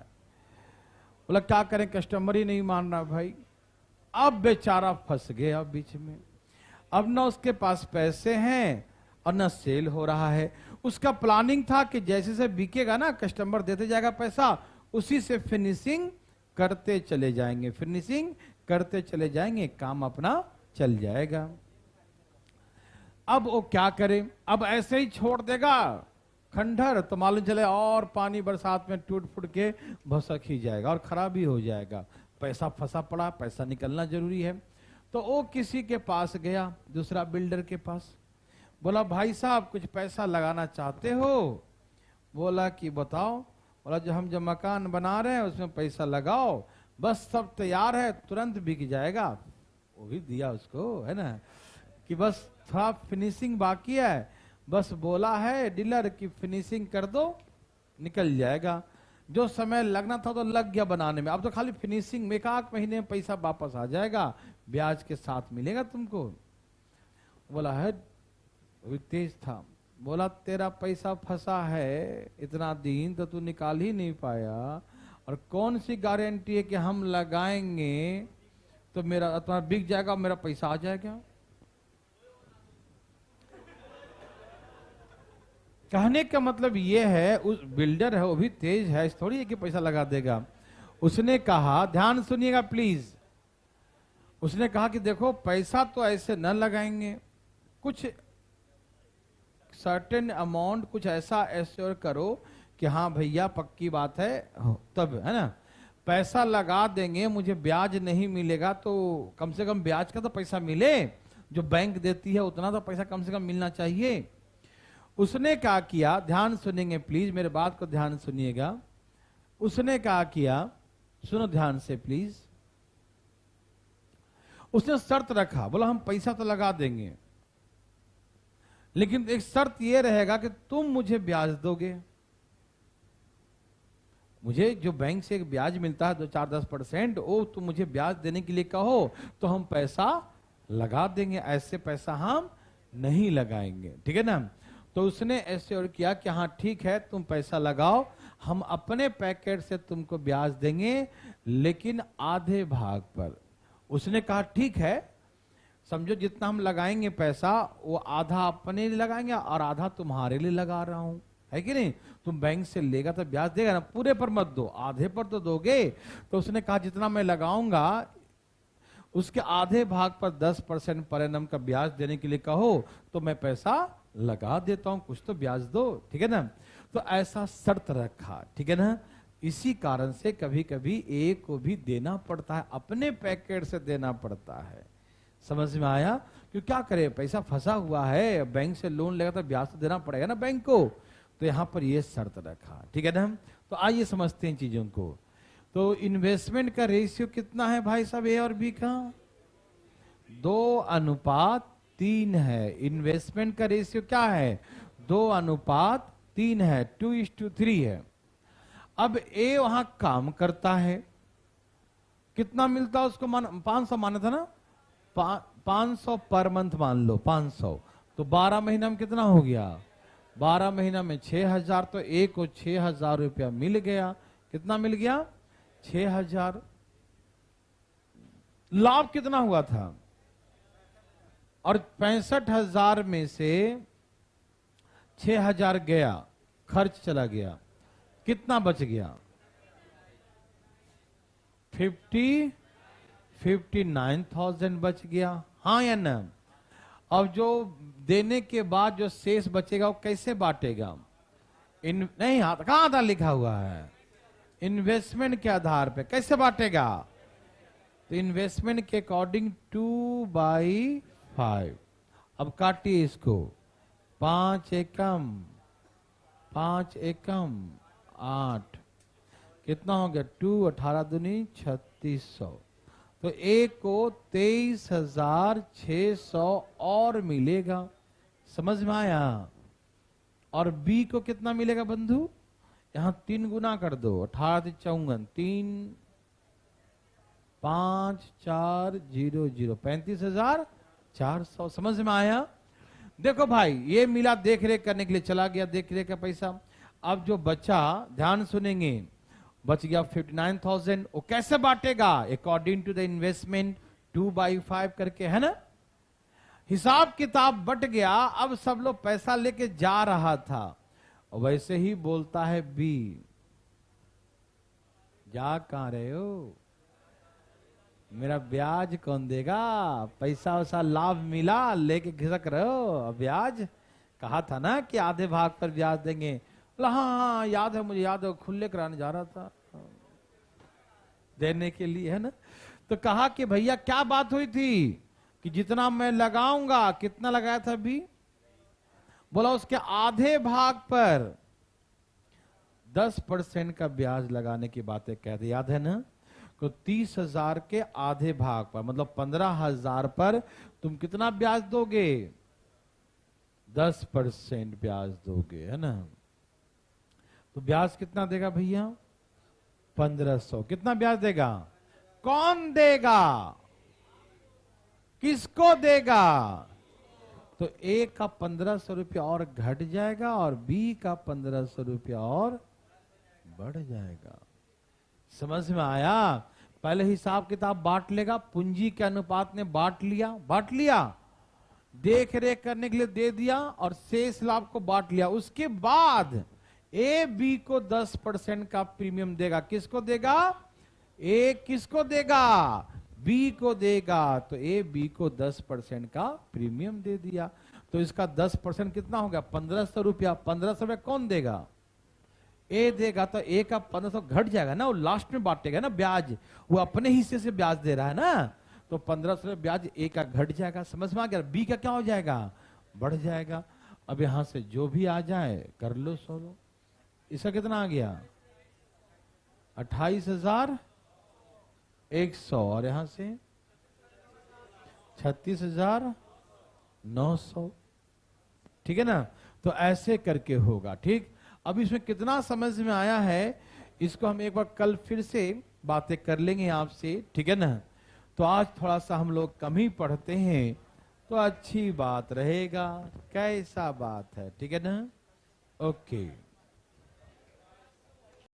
बोला क्या करें, कस्टमर ही नहीं मान रहा भाई। अब बेचारा फंस गया बीच में। अब ना उसके पास पैसे हैं और ना सेल हो रहा है। उसका प्लानिंग था कि जैसे से बिकेगा ना, कस्टमर देते जाएगा पैसा, उसी से फिनिशिंग करते चले जाएंगे, फिनिशिंग करते चले जाएंगे, काम अपना चल जाएगा। अब वो क्या करे, अब ऐसे ही छोड़ देगा खंडहर तो मालूम चले और पानी बरसात में टूट फूट के भसक ही जाएगा और खराब ही हो जाएगा। पैसा फंसा पड़ा, पैसा निकलना जरूरी है। तो वो किसी के पास गया, दूसरा बिल्डर के पास। बोला भाई साहब कुछ पैसा लगाना चाहते हो? बोला कि बताओ। बोला जो मकान बना रहे हैं उसमें पैसा लगाओ, बस सब तैयार है, तुरंत बिक जाएगा। वो भी दिया उसको, है ना, कि बस थोड़ा फिनिशिंग बाकी है, बस बोला है डीलर की फिनिशिंग कर दो, निकल जाएगा। जो समय लगना था तो लग गया बनाने में, अब तो खाली फिनिशिंग में 1 महीने में पैसा वापस आ जाएगा, ब्याज के साथ मिलेगा तुमको। बोला है, वो तेज था। बोला तेरा पैसा फंसा है इतना दिन तो तू निकाल ही नहीं पाया, और कौन सी गारंटी है कि हम लगाएंगे तो मेरा तुम्हारा बिक जाएगा, मेरा पैसा आ जाएगा। कहने का मतलब ये है, उस बिल्डर है वो भी तेज है, इस थोड़ी है कि पैसा लगा देगा। उसने कहा, ध्यान सुनिएगा प्लीज, उसने कहा कि देखो पैसा तो ऐसे न लगाएंगे, कुछ सर्टेन अमाउंट कुछ ऐसा एश्योर करो कि हाँ भैया पक्की बात है, तब है ना पैसा लगा देंगे, मुझे ब्याज नहीं मिलेगा तो कम से कम ब्याज का तो पैसा मिले, जो बैंक देती है उतना तो पैसा कम से कम मिलना चाहिए। उसने क्या किया, ध्यान सुनेंगे प्लीज, मेरे बात को ध्यान सुनिएगा। उसने क्या किया, सुनो ध्यान से प्लीज। उसने शर्त रखा, बोला हम पैसा तो लगा देंगे लेकिन एक शर्त यह रहेगा कि तुम मुझे ब्याज दोगे। मुझे जो बैंक से एक ब्याज मिलता है 2-4-10%, वो तुम मुझे ब्याज देने के लिए कहो तो हम पैसा लगा देंगे, ऐसे पैसा हम नहीं लगाएंगे, ठीक है ना। तो उसने ऐसे और किया कि हाँ ठीक है तुम पैसा लगाओ, हम अपने पैकेट से तुमको ब्याज देंगे लेकिन आधे भाग पर। उसने कहा ठीक है, समझो जितना हम लगाएंगे पैसा वो आधा अपने लिए लगाएंगे और आधा तुम्हारे लिए लगा रहा हूं, है कि नहीं। तुम बैंक से लेगा तो ब्याज देगा ना, पूरे पर मत दो, आधे पर तो दोगे। तो उसने कहा जितना मैं लगाऊंगा उसके आधे भाग पर 10% पर एनम का ब्याज देने के लिए कहो तो मैं पैसा लगा देता हूं, कुछ तो ब्याज दो, ठीक है ना। तो ऐसा शर्त रखा, ठीक है ना। इसी कारण से कभी कभी एक को भी देना पड़ता है, अपने पैकेट से देना पड़ता है। समझ में आया? क्यों क्या करे, पैसा फंसा हुआ है, बैंक से लोन लेगा तो ब्याज तो देना पड़ेगा ना बैंक को, तो यहां पर ये शर्त रखा, ठीक है ना। तो आइए समझते हैं चीजों को। तो इन्वेस्टमेंट का रेशियो कितना है भाई साहब, ए और बी का? 2:3 है। इन्वेस्टमेंट का रेशियो क्या है? 2:3 है, 2:3 है। अब ए वहां काम करता है, कितना मिलता है उसको, 500 माना था ना, 500 पर मंथ मान लो 500, तो 12 महीना में कितना हो गया? 12 महीना में 6000, तो एक को 6000 रुपया मिल गया। कितना मिल गया? 6000। लाभ कितना हुआ था? और 65,000 में से 6,000 गया, खर्च चला गया, कितना बच गया? 59,000 बच गया, हाँ या ना। अब जो देने के बाद जो शेष बचेगा वो कैसे बांटेगा? नहीं, कहां था लिखा हुआ है? इन्वेस्टमेंट के आधार पे कैसे बांटेगा? तो इन्वेस्टमेंट के अकॉर्डिंग 2/5। अब काटिए इसको, 5 एकम 8, कितना हो गया? 2 18 दूनी 3600। तो एक को 23,600 और मिलेगा। समझ में आया? और बी को कितना मिलेगा बंधु? यहां 3 गुना कर दो, 18 54, 3 5 4 0 0, 35,400। समझ में आया? देखो भाई, ये मिला देख रेख करने के लिए, चला गया देख रेख का पैसा। अब जो बचा, ध्यान सुनेंगे, बच गया 59,000। वो कैसे बांटेगा? अकॉर्डिंग टू द इन्वेस्टमेंट 2/5 करके, है ना। हिसाब किताब बट गया। अब सब लोग पैसा लेके जा रहा था, वैसे ही बोलता है बी, जा कहां रहे हो, मेरा ब्याज कौन देगा? पैसा वैसा लाभ मिला, लेके घिसक रहे हो, ब्याज कहा था ना कि आधे भाग पर ब्याज देंगे। बोला हाँ हाँ याद है, मुझे याद है, खुले कराने जा रहा था देने के लिए, है ना। तो कहा कि भैया क्या बात हुई थी कि जितना मैं लगाऊंगा, कितना लगाया था अभी? बोला उसके आधे भाग पर 10% का ब्याज लगाने की बातें कहते, याद है ना? तो 30,000 के आधे भाग पर मतलब 15,000 पर तुम कितना ब्याज दोगे? 10% ब्याज दोगे, है ना? तो ब्याज कितना देगा भैया? 1500। कितना ब्याज देगा? कौन देगा? किसको देगा? तो ए का 1500 रुपया और घट जाएगा और बी का 1500 रुपया और बढ़ जाएगा। समझ में आया? पहले हिसाब किताब बांट लेगा, पूंजी के अनुपात में बांट लिया, देख रेख करने के लिए दे दिया और शेष लाभ को बांट लिया। उसके बाद ए बी को 10% का प्रीमियम देगा। किसको देगा? ए किसको देगा? बी को देगा। तो ए बी को 10% का प्रीमियम दे दिया। तो इसका 10% कितना हो गया? 1500 रुपया। 1500 रुपया कौन देगा? ए देगा। तो ए का 1500 घट जाएगा ना, वो लास्ट में बांटेगा ना ब्याज, वो अपने हिस्से से ब्याज दे रहा है ना, तो 1500 ब्याज ए का घट जाएगा। समझ में आ गया? बी का क्या हो जाएगा? बढ़ जाएगा। अब यहां से जो भी आ जाए कर लो, सोलो। इसका कितना आ गया? 28,100 और यहां से 36,900। ठीक है ना? तो ऐसे करके होगा। ठीक, अब इसमें कितना समझ में आया है इसको हम एक बार कल फिर से बातें कर लेंगे आपसे। ठीक है ना? तो आज थोड़ा सा हम लोग कम ही पढ़ते हैं तो अच्छी बात रहेगा। कैसा बात है? ठीक है ना? ओके।